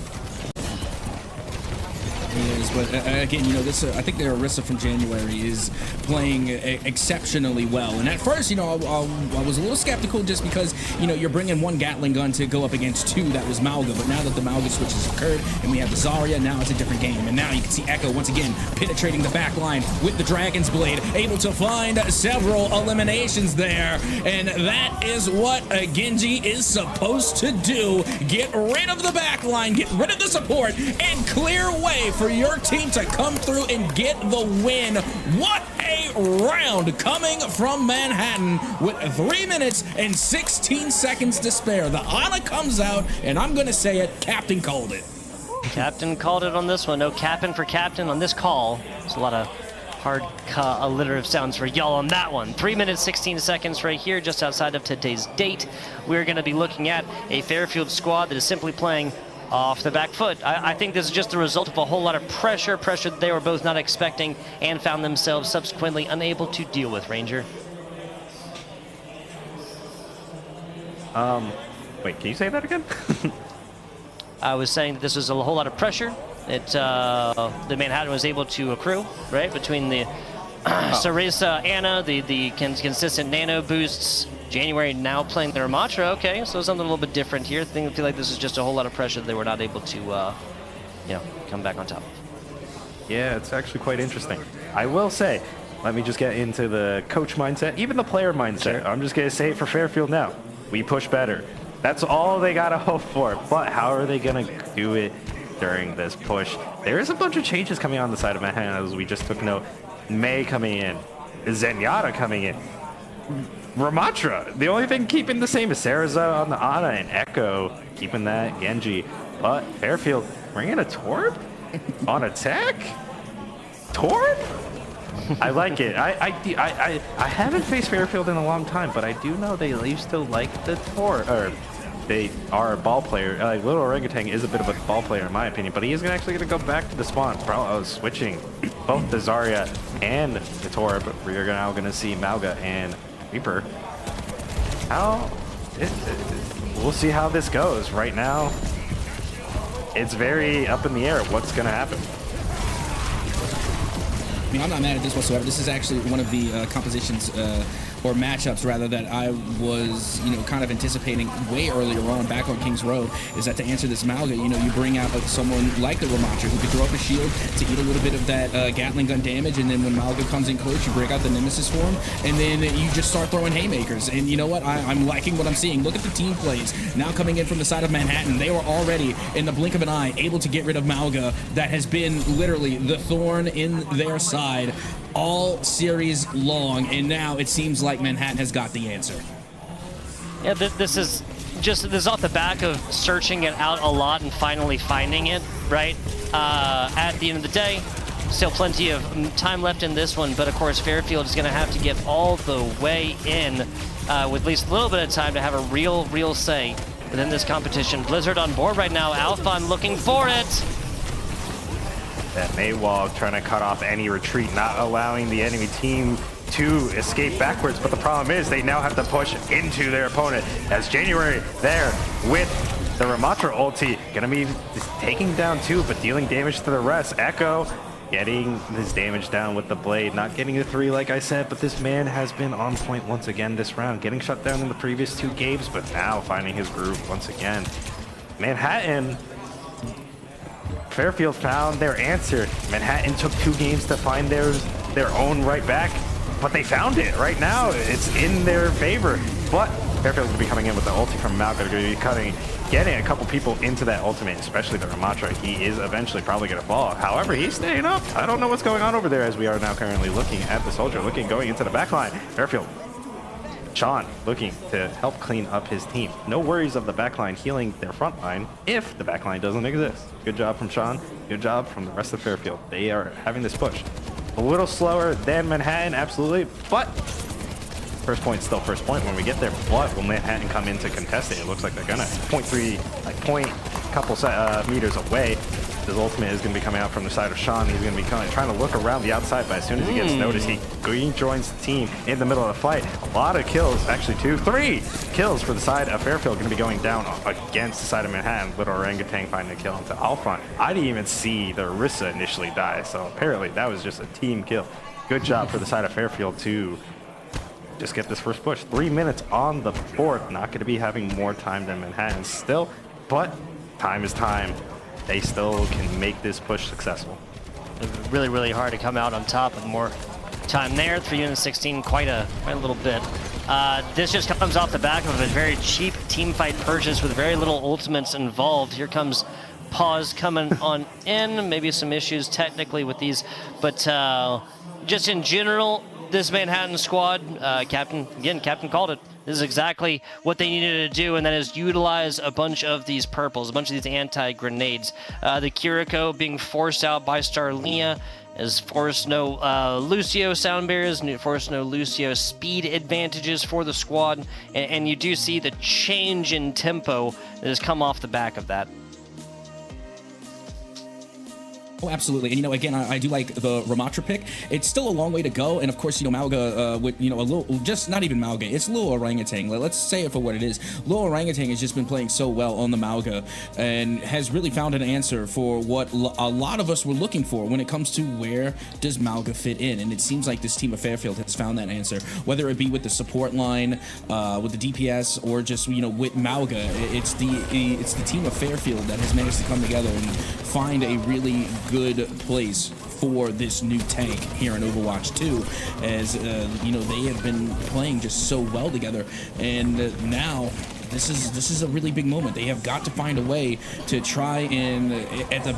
Is, but again, you know, this I think the Orisa from January is playing exceptionally well. And at first, you know, I was a little skeptical just because, you know, you're bringing one Gatling gun to go up against two that was Mauga. But now that the Mauga switch has occurred and we have the Zarya, now it's a different game. And now you can see Echo once again penetrating the back line with the Dragon's Blade, able to find several eliminations there. And that is what Genji is supposed to do. Get rid of the back line, get rid of the support, and clear way for your team to come through and get the win. What a round coming from Manhattan with 3 minutes and 16 seconds to spare. The Ana comes out, and I'm going to say it, Captain called it. Captain called it on this one. No capping for Captain on this call. There's a lot of hard alliterative sounds for y'all on that one. 3 minutes, 16 seconds right here, just outside of today's date. We're going to be looking at a Fairfield squad that is simply playing off the back foot. I think this is just the result of a whole lot of pressure that they were both not expecting and found themselves subsequently unable to deal with, Ranger. Wait, can you say that again? I was saying that this was a whole lot of pressure that the Manhattan was able to accrue, right, between the Sarisa, Ana, the consistent nano boosts. January now playing the Ramatra. Okay, so something a little bit different here. I feel like this is just a whole lot of pressure that they were not able to, you know, come back on top of. Yeah, it's actually quite interesting. I will say, let me just get into the coach mindset, even the player mindset. Sure. I'm just going to say it for Fairfield now. We push better. That's all they got to hope for. But how are they going to do it during this push? There is a bunch of changes coming on the side of Manhattan, as we just took note. May coming in, Zenyatta coming in, Ramatra. The only thing keeping the same is Sarasa on the Ana, and Echo keeping that Genji. But Fairfield bringing a Torb on attack? Torb? I like it. I haven't faced Fairfield in a long time, but I do know they used to like the Torb. Or they are a ball player. Little Orangutan is a bit of a ball player in my opinion, but he is actually going to go back to the spawn. Switching both the Zarya and the Torb. We're now going to see Mauga and Reaper. We'll see how this goes. Right now, it's very up in the air what's going to happen. I mean, I'm not mad at this whatsoever. This is actually one of the compositions or matchups rather that I was, you know, kind of anticipating way earlier on back on King's Road, is that to answer this Mauga, you know, you bring out someone like the Ramatra who could throw up a shield to eat a little bit of that Gatling gun damage, and then when Mauga comes in close, you break out the Nemesis form, and then you just start throwing haymakers. And you know what? I'm liking what I'm seeing. Look at the team plays. Now coming in from the side of Manhattan, they were already, in the blink of an eye, able to get rid of Mauga. That has been literally the thorn in their side all series long, and now it seems like Manhattan has got the answer. Yeah, this is off the back of searching it out a lot and finally finding it, right? At the end of the day, still plenty of time left in this one, but of course Fairfield is going to have to get all the way in with at least a little bit of time to have a real say within this competition. Blizzard on board right now. Alphon looking for it. That Maywall trying to cut off any retreat, not allowing the enemy team to escape backwards. But the problem is they now have to push into their opponent, as January there with the Ramatra ulti. Gonna be taking down two, but dealing damage to the rest. Echo getting his damage down with the blade, not getting a 3 like I said, but this man has been on point once again this round, getting shut down in the previous 2 games, but now finding his groove once again. Manhattan, Fairfield found their answer. Manhattan took 2 games to find their own right back, but they found it right now. It's in their favor. But Fairfield's going to be coming in with the ulti from MAAC. They're going to be getting a couple people into that ultimate, especially the Ramatra. He is eventually probably going to fall. However, he's staying up. I don't know what's going on over there as we are now currently looking at the soldier, going into the backline. Fairfield. Sean looking to help clean up his team. No worries of the backline healing their front line if the backline doesn't exist. Good job from Sean. Good job from the rest of Fairfield. They are having this push. A little slower than Manhattan, absolutely, but first point still first point when we get there. But will Manhattan come in to contest it? It looks like they're gonna. 0.3, like couple meters away. His ultimate is going to be coming out from the side of Sean. He's going to be trying to look around the outside, but as soon as he gets noticed, he joins the team in the middle of the fight. A lot of kills, actually 3 kills for the side of Fairfield, going to be going down against the side of Manhattan. Little Orangutan finding a kill into Alphon. I didn't even see the Orisa initially die, so apparently that was just a team kill. Good job for the side of Fairfield to just get this first push. 3 minutes on the board. Not going to be having more time than Manhattan still, but time is time. They still can make this push successful. Really, really hard to come out on top with more time there. 3 minutes 16, quite a little bit. This just comes off the back of a very cheap team fight purchase with very little ultimates involved. Here comes Pause coming on in. Maybe some issues technically with these, but just in general, this Manhattan squad, Captain called it. This is exactly what they needed to do, and that is utilize a bunch of these purples, a bunch of these anti-grenades. The Kiriko being forced out by Starlinia has forced no Lucio sound barriers, forced no Lucio speed advantages for the squad, and you do see the change in tempo that has come off the back of that. Oh, absolutely. And, again, I do like the Ramatra pick. It's still a long way to go. And, of course, Mauga, with, a little, just not even Mauga, it's Lil Orangutan. Let's say it for what it is. Lil Orangutan has just been playing so well on the Mauga and has really found an answer for what a lot of us were looking for when it comes to where does Mauga fit in. And it seems like this team of Fairfield has found that answer, whether it be with the support line, with the DPS, or just, with Mauga. It's the team of Fairfield that has managed to come together and find a really good place for this new tank here in Overwatch 2, as they have been playing just so well together, and now this is a really big moment. They have got to find a way to try and at the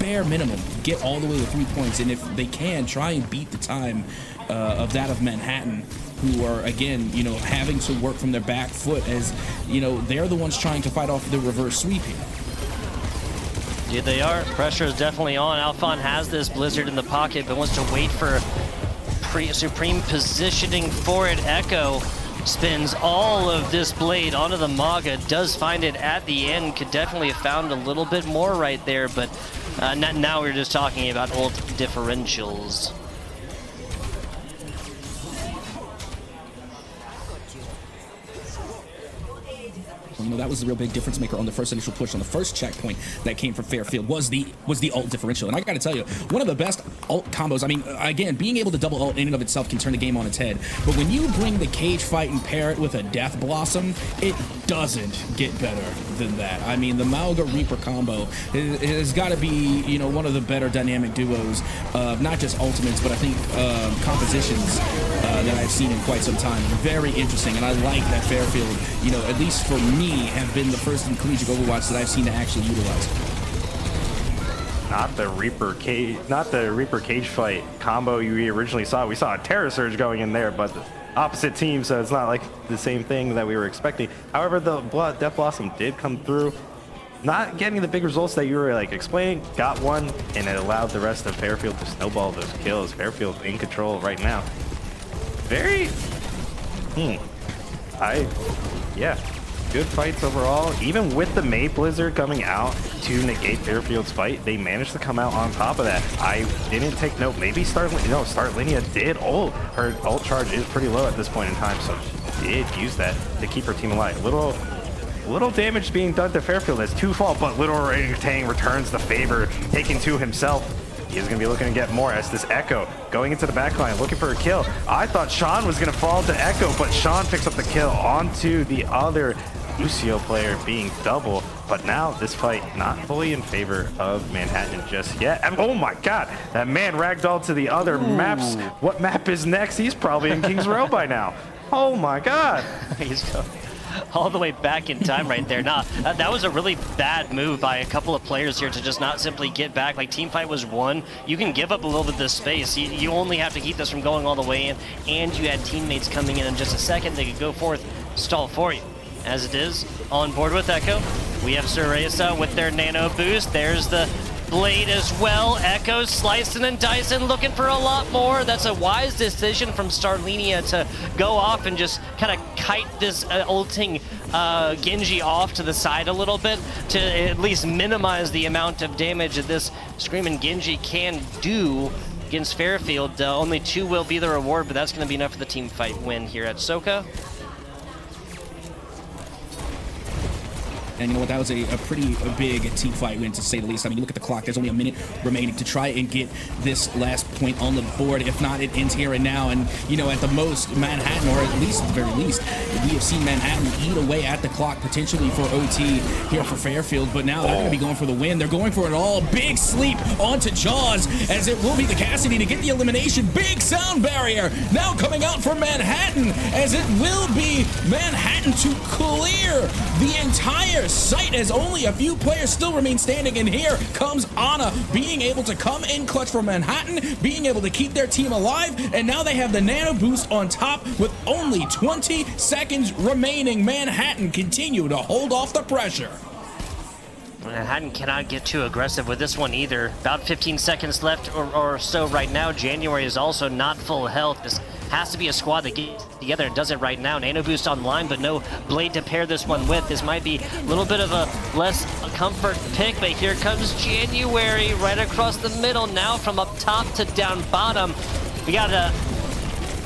bare minimum get all the way to 3 points, and if they can, try and beat the time of that of Manhattan, who are, again, having to work from their back foot, as they're the ones trying to fight off the reverse sweep here. Yeah, they are. Pressure is definitely on. Alphon has this Blizzard in the pocket, but wants to wait for supreme positioning for it. Echo spins all of this blade onto the Mauga, does find it at the end, could definitely have found a little bit more right there, but now we're just talking about ult differentials. That was the real big difference maker on the first initial push. On the first checkpoint that came from Fairfield was the ult differential. And I got to tell you, one of the best ult combos. I mean, again, being able to double ult in and of itself can turn the game on its head. But when you bring the cage fight and pair it with a Death Blossom, it doesn't get better than that. I mean, the Mauga Reaper combo has got to be, one of the better dynamic duos of not just ultimates, but I think compositions that I've seen in quite some time. Very interesting, and I like that Fairfield, at least for me, have been the first in collegiate Overwatch that I've seen to actually utilize. Not the Reaper cage fight combo you originally saw. We saw a Terror Surge going in there, but the opposite team, so it's not like the same thing that we were expecting. However, the Death Blossom did come through. Not getting the big results that you were explaining, got one, and it allowed the rest of Fairfield to snowball those kills. Fairfield in control right now. Good fights overall. Even with the May Blizzard coming out to negate Fairfield's fight, they managed to come out on top of that. I didn't take note. Maybe Starlinia did ult. Her ult charge is pretty low at this point in time, so she did use that to keep her team alive. Little damage being done to Fairfield as 2 fall, but Little Orangutan returns the favor, taking 2 himself. He is going to be looking to get more as this Echo going into the backline, looking for a kill. I thought Sean was going to fall to Echo, but Sean picks up the kill onto the other Lucio player, being double. But now this fight not fully in favor of Manhattan just yet. And oh my god, that man ragdolled to the other maps. What map is next? He's probably in King's Row by now. Oh my God. He's going all the way back in time right there. Nah, that was a really bad move by a couple of players here to just not simply get back. Like, team fight was won. You can give up a little bit of this space. You only have to keep this from going all the way in, and you had teammates coming in just a second. They could go forth, stall for you. As it is, on board with Echo. We have Cereza with their nano boost. There's the blade as well. Echo slicing and dicing, looking for a lot more. That's a wise decision from Starlinia to go off and just kind of kite this ulting Genji off to the side a little bit to at least minimize the amount of damage that this Screaming Genji can do against Fairfield. Only 2 will be the reward, but that's going to be enough for the team fight win here at Soka. And you know what, that was a pretty big team fight win, to say the least. I mean, you look at the clock, there's only a minute remaining to try and get this last point on the board. If not, it ends here and now. And, you know, at the most, Manhattan, or at least, at the very least, we have seen Manhattan eat away at the clock, potentially for OT here for Fairfield. But now they're going to be going for the win. They're going for it all. Big sleep onto Jaws, as it will be the Cassidy to get the elimination. Big sound barrier now coming out for Manhattan, as it will be Manhattan to clear the entire site, as only a few players still remain standing. And here comes Ana, being able to come in clutch for Manhattan, being able to keep their team alive, and now they have the nano boost on top with only 20 seconds remaining. Manhattan continue to hold off the pressure. Manhattan cannot get too aggressive with this one either. About 15 seconds left or so right now. January is also not full health. This has to be a squad that gets together and does it right now. Nano boost online, but no blade to pair this one with. This might be a little bit of a less comfort pick, but here comes January right across the middle now from up top to down bottom. We got a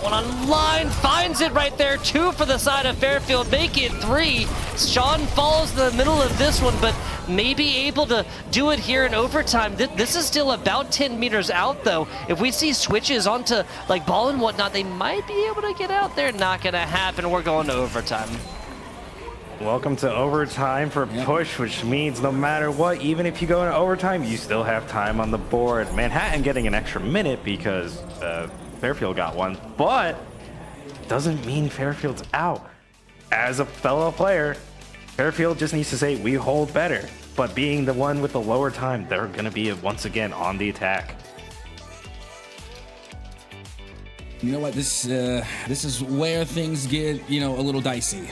one on line, finds it right there. 2 for the side of Fairfield, make it 3. Sean falls in the middle of this one, but may be able to do it here in overtime. This is still about 10 meters out, though. If we see switches onto like ball and whatnot, they might be able to get out there. Not gonna happen. We're going to overtime. Welcome to overtime for push, which means no matter what, even if you go into overtime, you still have time on the board. Manhattan getting an extra minute because Fairfield got one, but doesn't mean Fairfield's out. As a fellow player, Fairfield just needs to say, we hold better. But being the one with the lower time, they're going to be once again on the attack. You know what, this is where things get, you know, a little dicey.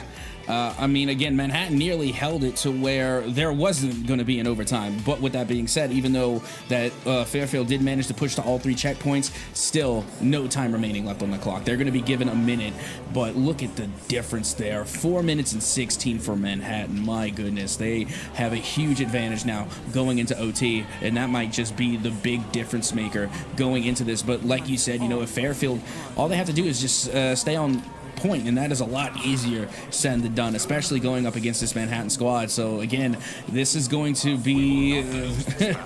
I mean, again, Manhattan nearly held it to where there wasn't going to be an overtime. But with that being said, even though that Fairfield did manage to push to all 3 checkpoints, still no time remaining left on the clock. They're going to be given a minute, but look at the difference there. 4 minutes and 16 for Manhattan. My goodness, they have a huge advantage now going into OT, and that might just be the big difference maker going into this. But like you said, you know, if Fairfield, all they have to do is just stay on point, and that is a lot easier said than done, especially going up against this Manhattan squad. So again, this is going to be this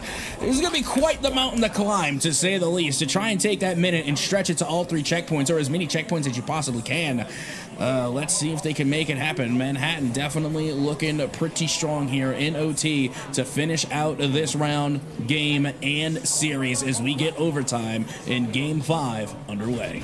is going to be quite the mountain to climb, to say the least, to try and take that minute and stretch it to all 3 checkpoints, or as many checkpoints as you possibly can. Let's see if they can make it happen. Manhattan definitely looking pretty strong here in OT to finish out this round, game, and series as we get overtime in Game 5 underway.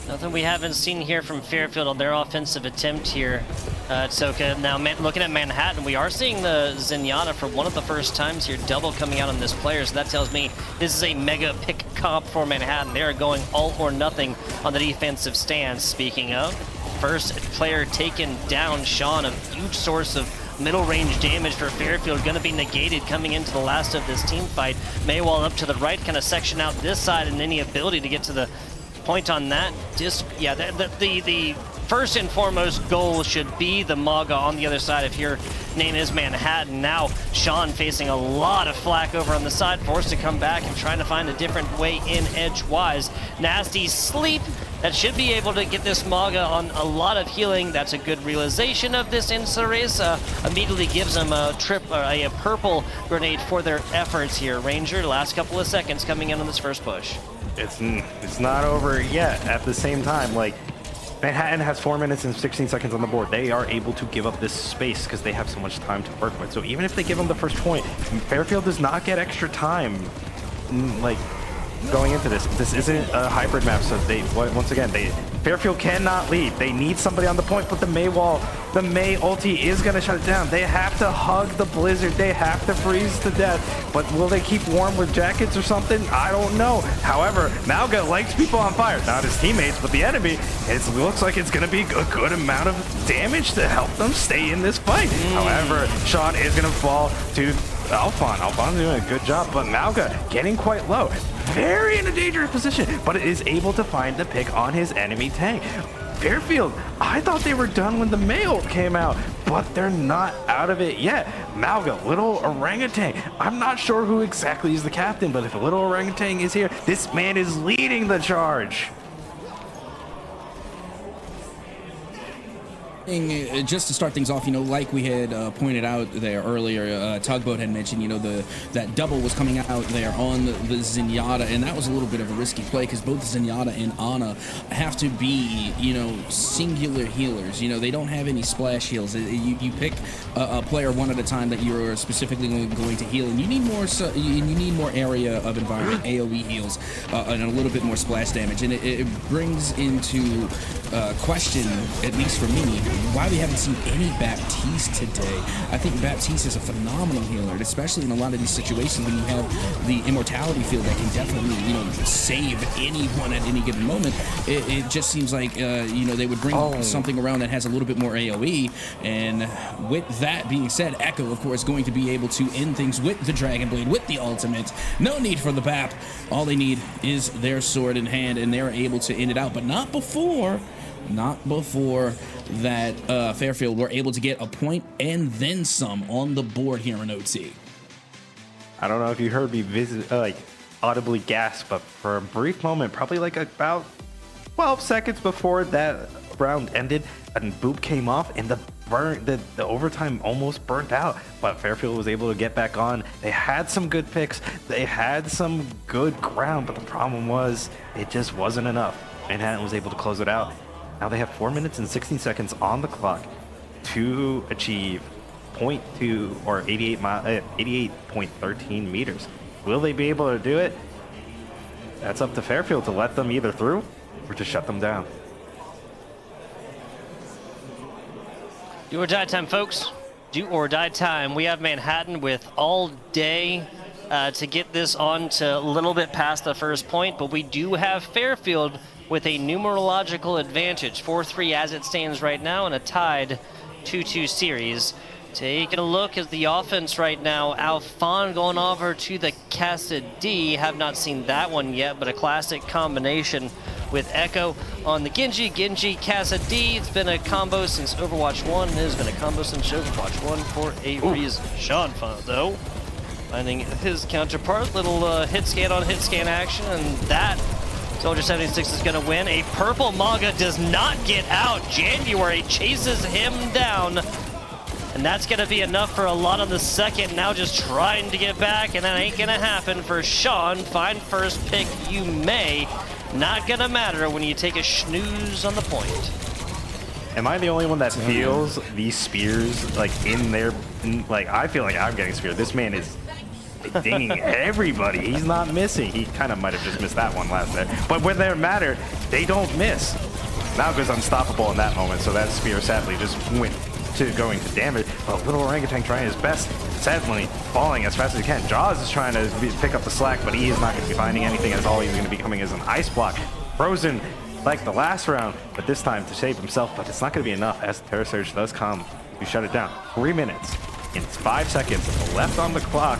Nothing we haven't seen here from Fairfield on their offensive attempt here at Soka. Now, looking at Manhattan, we are seeing the Zenyatta for one of the first times here, double coming out on this player, so that tells me this is a mega pick comp for Manhattan. They are going all or nothing on the defensive stance. Speaking of, first player taken down, Sean, a huge source of middle range damage for Fairfield, going to be negated coming into the last of this team fight. Maywall up to the right, kind of section out this side, and any ability to get to the point on that. Just, yeah, the first and foremost goal should be the Maga on the other side if your name is Manhattan. Now, Sean facing a lot of flack over on the side, forced to come back and trying to find a different way in edgewise. Nasty sleep. That should be able to get this Maga on a lot of healing. That's a good realization of this, and Cereza immediately gives them a purple grenade for their efforts here. Ranger, last couple of seconds coming in on this first push. It's not over yet. At the same time, like, Manhattan has 4 minutes and 16 seconds on the board. They are able to give up this space because they have so much time to work with. So even if they give them the first point, Fairfield does not get extra time. Like, going into this. This isn't a hybrid map, so once again, Fairfield cannot lead. They need somebody on the point, but the Mei ulti is going to shut it down. They have to hug the blizzard. They have to freeze to death. But will they keep warm with jackets or something? I don't know. However, Mauga likes people on fire. Not his teammates, but the enemy. It looks like it's going to be a good amount of damage to help them stay in this fight. However, Sean is going to fall to Alphon. Alphon's doing a good job, but Mauga getting quite low. Very in a dangerous position, but is able to find the pick on his enemy tank. Fairfield, I thought they were done when the mail came out, but they're not out of it yet. Mauga, little orangutan. I'm not sure who exactly is the captain, but if a little orangutan is here, this man is leading the charge. Just to start things off, you know, like we had pointed out there earlier, Tugboat had mentioned, you know, that double was coming out there on the Zenyatta, and that was a little bit of a risky play because both Zenyatta and Ana have to be, you know, singular healers. You know, they don't have any splash heals. You pick a player one at a time that you're specifically going to heal, and you need more. You need more area of environment, AOE heals, and a little bit more splash damage, and it brings into question, at least for me, why we haven't seen any Baptiste today. I think Baptiste is a phenomenal healer, especially in a lot of these situations when you have the immortality field that can definitely, you know, save anyone at any given moment. It just seems like, you know, they would bring something around that has a little bit more AoE. And with that being said, Echo, of course, going to be able to end things with the Dragon Blade, with the ultimate. No need for the BAP. All they need is their sword in hand, and they're able to end it out, but not before that Fairfield were able to get a point and then some on the board here in OT. I don't know if you heard me audibly gasp, but for a brief moment, probably like about 12 seconds before that round ended, a boop came off and the overtime almost burnt out, but Fairfield was able to get back on. They had some good picks, they had some good ground, but the problem was it just wasn't enough. Manhattan was able to close it out. Now they have 4 minutes and 16 seconds on the clock to achieve 0.2 or 88.13 meters. Will they be able to do it? That's up to Fairfield to let them either through or to shut them down. Do or die time, folks. Do or die time. We have Manhattan with all day to get this on to a little bit past the first point, but we do have Fairfield with a numerological advantage, 4-3 as it stands right now, in a tied 2-2 series. Taking a look at the offense right now, Alphon going over to the Cassidy. Have not seen that one yet, but a classic combination with Echo on the Genji, Cassidy. It's been a combo since Overwatch 1. It has been a combo since Overwatch 1 for a reason. Sean, though, finding his counterpart. Little hit scan on hit scan action, and that Soldier 76 is going to win. A purple Mauga does not get out. January chases him down. And that's going to be enough for a lot on the second. Now just trying to get back, and that ain't going to happen for Sean. Find first pick you may. Not going to matter when you take a snooze on the point. Am I the only one that feels these spears like in their, like I feel like I'm getting speared. This man is dinging everybody. He's not missing. He kind of might have just missed that one last night. But when they matter, they don't miss. Mauga's unstoppable in that moment, so that spear sadly just went to going to damage. But little orangutan trying his best, sadly falling as fast as he can. Jaws is trying to pick up the slack, but he is not going to be finding anything, as all he's going to be coming is an ice block. Frozen like the last round, but this time to save himself, but it's not going to be enough as the Terra Surge does come to shut it down. 3 minutes and 5 seconds left on the clock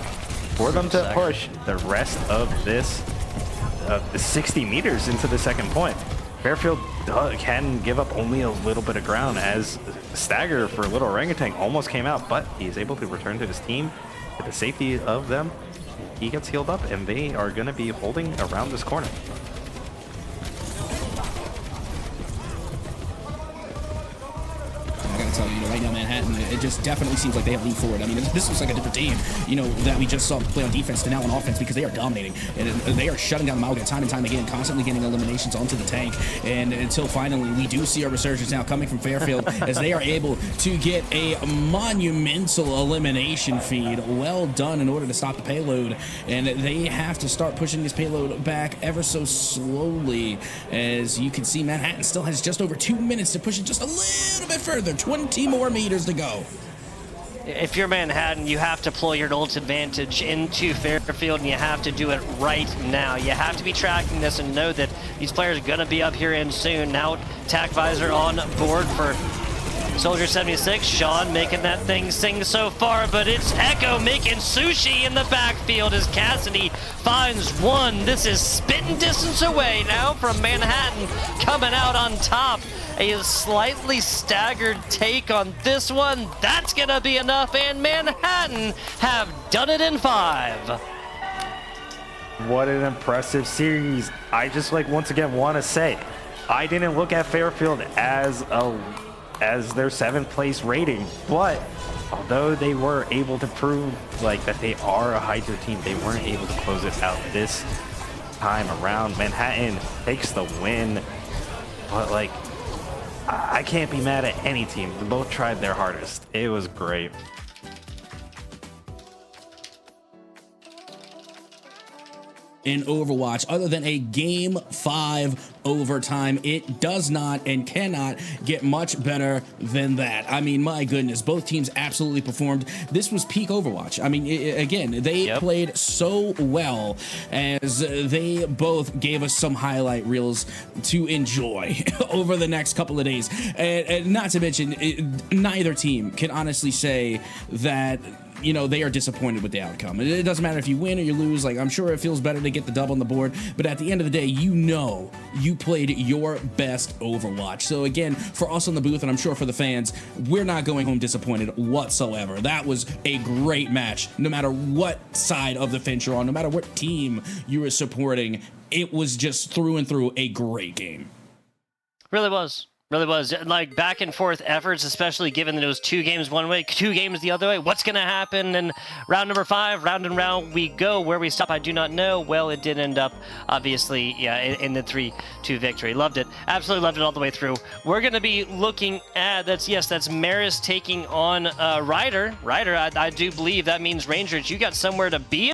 for them to push the rest of this the 60 meters into the second point. Fairfield can give up only a little bit of ground, as Stagger for Little Orangutan almost came out, but he is able to return to his team with the safety of them. He gets healed up, and they are going to be holding around this corner. I gotta tell you, right now Manhattan, it just definitely seems like they have leaned forward. I mean, this looks like a different team, that we just saw play on defense to now on offense, because they are dominating. And they are shutting down Malga time and time again, constantly getting eliminations onto the tank. And until finally we do see a resurgence now coming from Fairfield as they are able to get a monumental elimination feed. Well done in order to stop the payload. And they have to start pushing this payload back ever so slowly. As you can see, Manhattan still has just over 2 minutes to push it just a little bit further. 20 more meters to go. If you're Manhattan, you have to pull your ult advantage into Fairfield, and you have to do it right now. You have to be tracking this and know that these players are going to be up here in soon. Now, Tac Visor on board for Soldier 76. Sean making that thing sing so far, but it's Echo making sushi in the backfield as Cassidy finds one. This is spitting distance away now from Manhattan coming out on top. A slightly staggered take on this one. That's gonna be enough, and Manhattan have done it in 5. What an impressive series. I just once again want to say, I didn't look at Fairfield as their 7th place rating, but although they were able to prove that they are a Hydra team, they weren't able to close it out this time around. Manhattan takes the win, but I can't be mad at any team. They both tried their hardest. It was great. In Overwatch, other than a Game 5 overtime, it does not and cannot get much better than that. I mean, my goodness, both teams absolutely performed. This was peak Overwatch. I mean, again, they played so well as they both gave us some highlight reels to enjoy over the next couple of days. And not to mention, neither team can honestly say that they are disappointed with the outcome. It doesn't matter if you win or you lose. I'm sure it feels better to get the dub on the board, but at the end of the day, you played your best Overwatch. So again, for us on the booth, and I'm sure for the fans, we're not going home disappointed whatsoever. That was a great match. No matter what side of the fence you're on, no matter what team you were supporting, it was just through and through a great game. Really was. Really was. Back and forth efforts, especially given that it was 2 games one way, 2 games the other way. What's going to happen in round number 5? Round and round we go. Where we stop, I do not know. Well, it did end up, obviously, in the 3-2 victory. Loved it. Absolutely loved it all the way through. We're going to be looking at, that's Maris taking on Ryder. Ryder, I do believe that means Rangers, you got somewhere to be.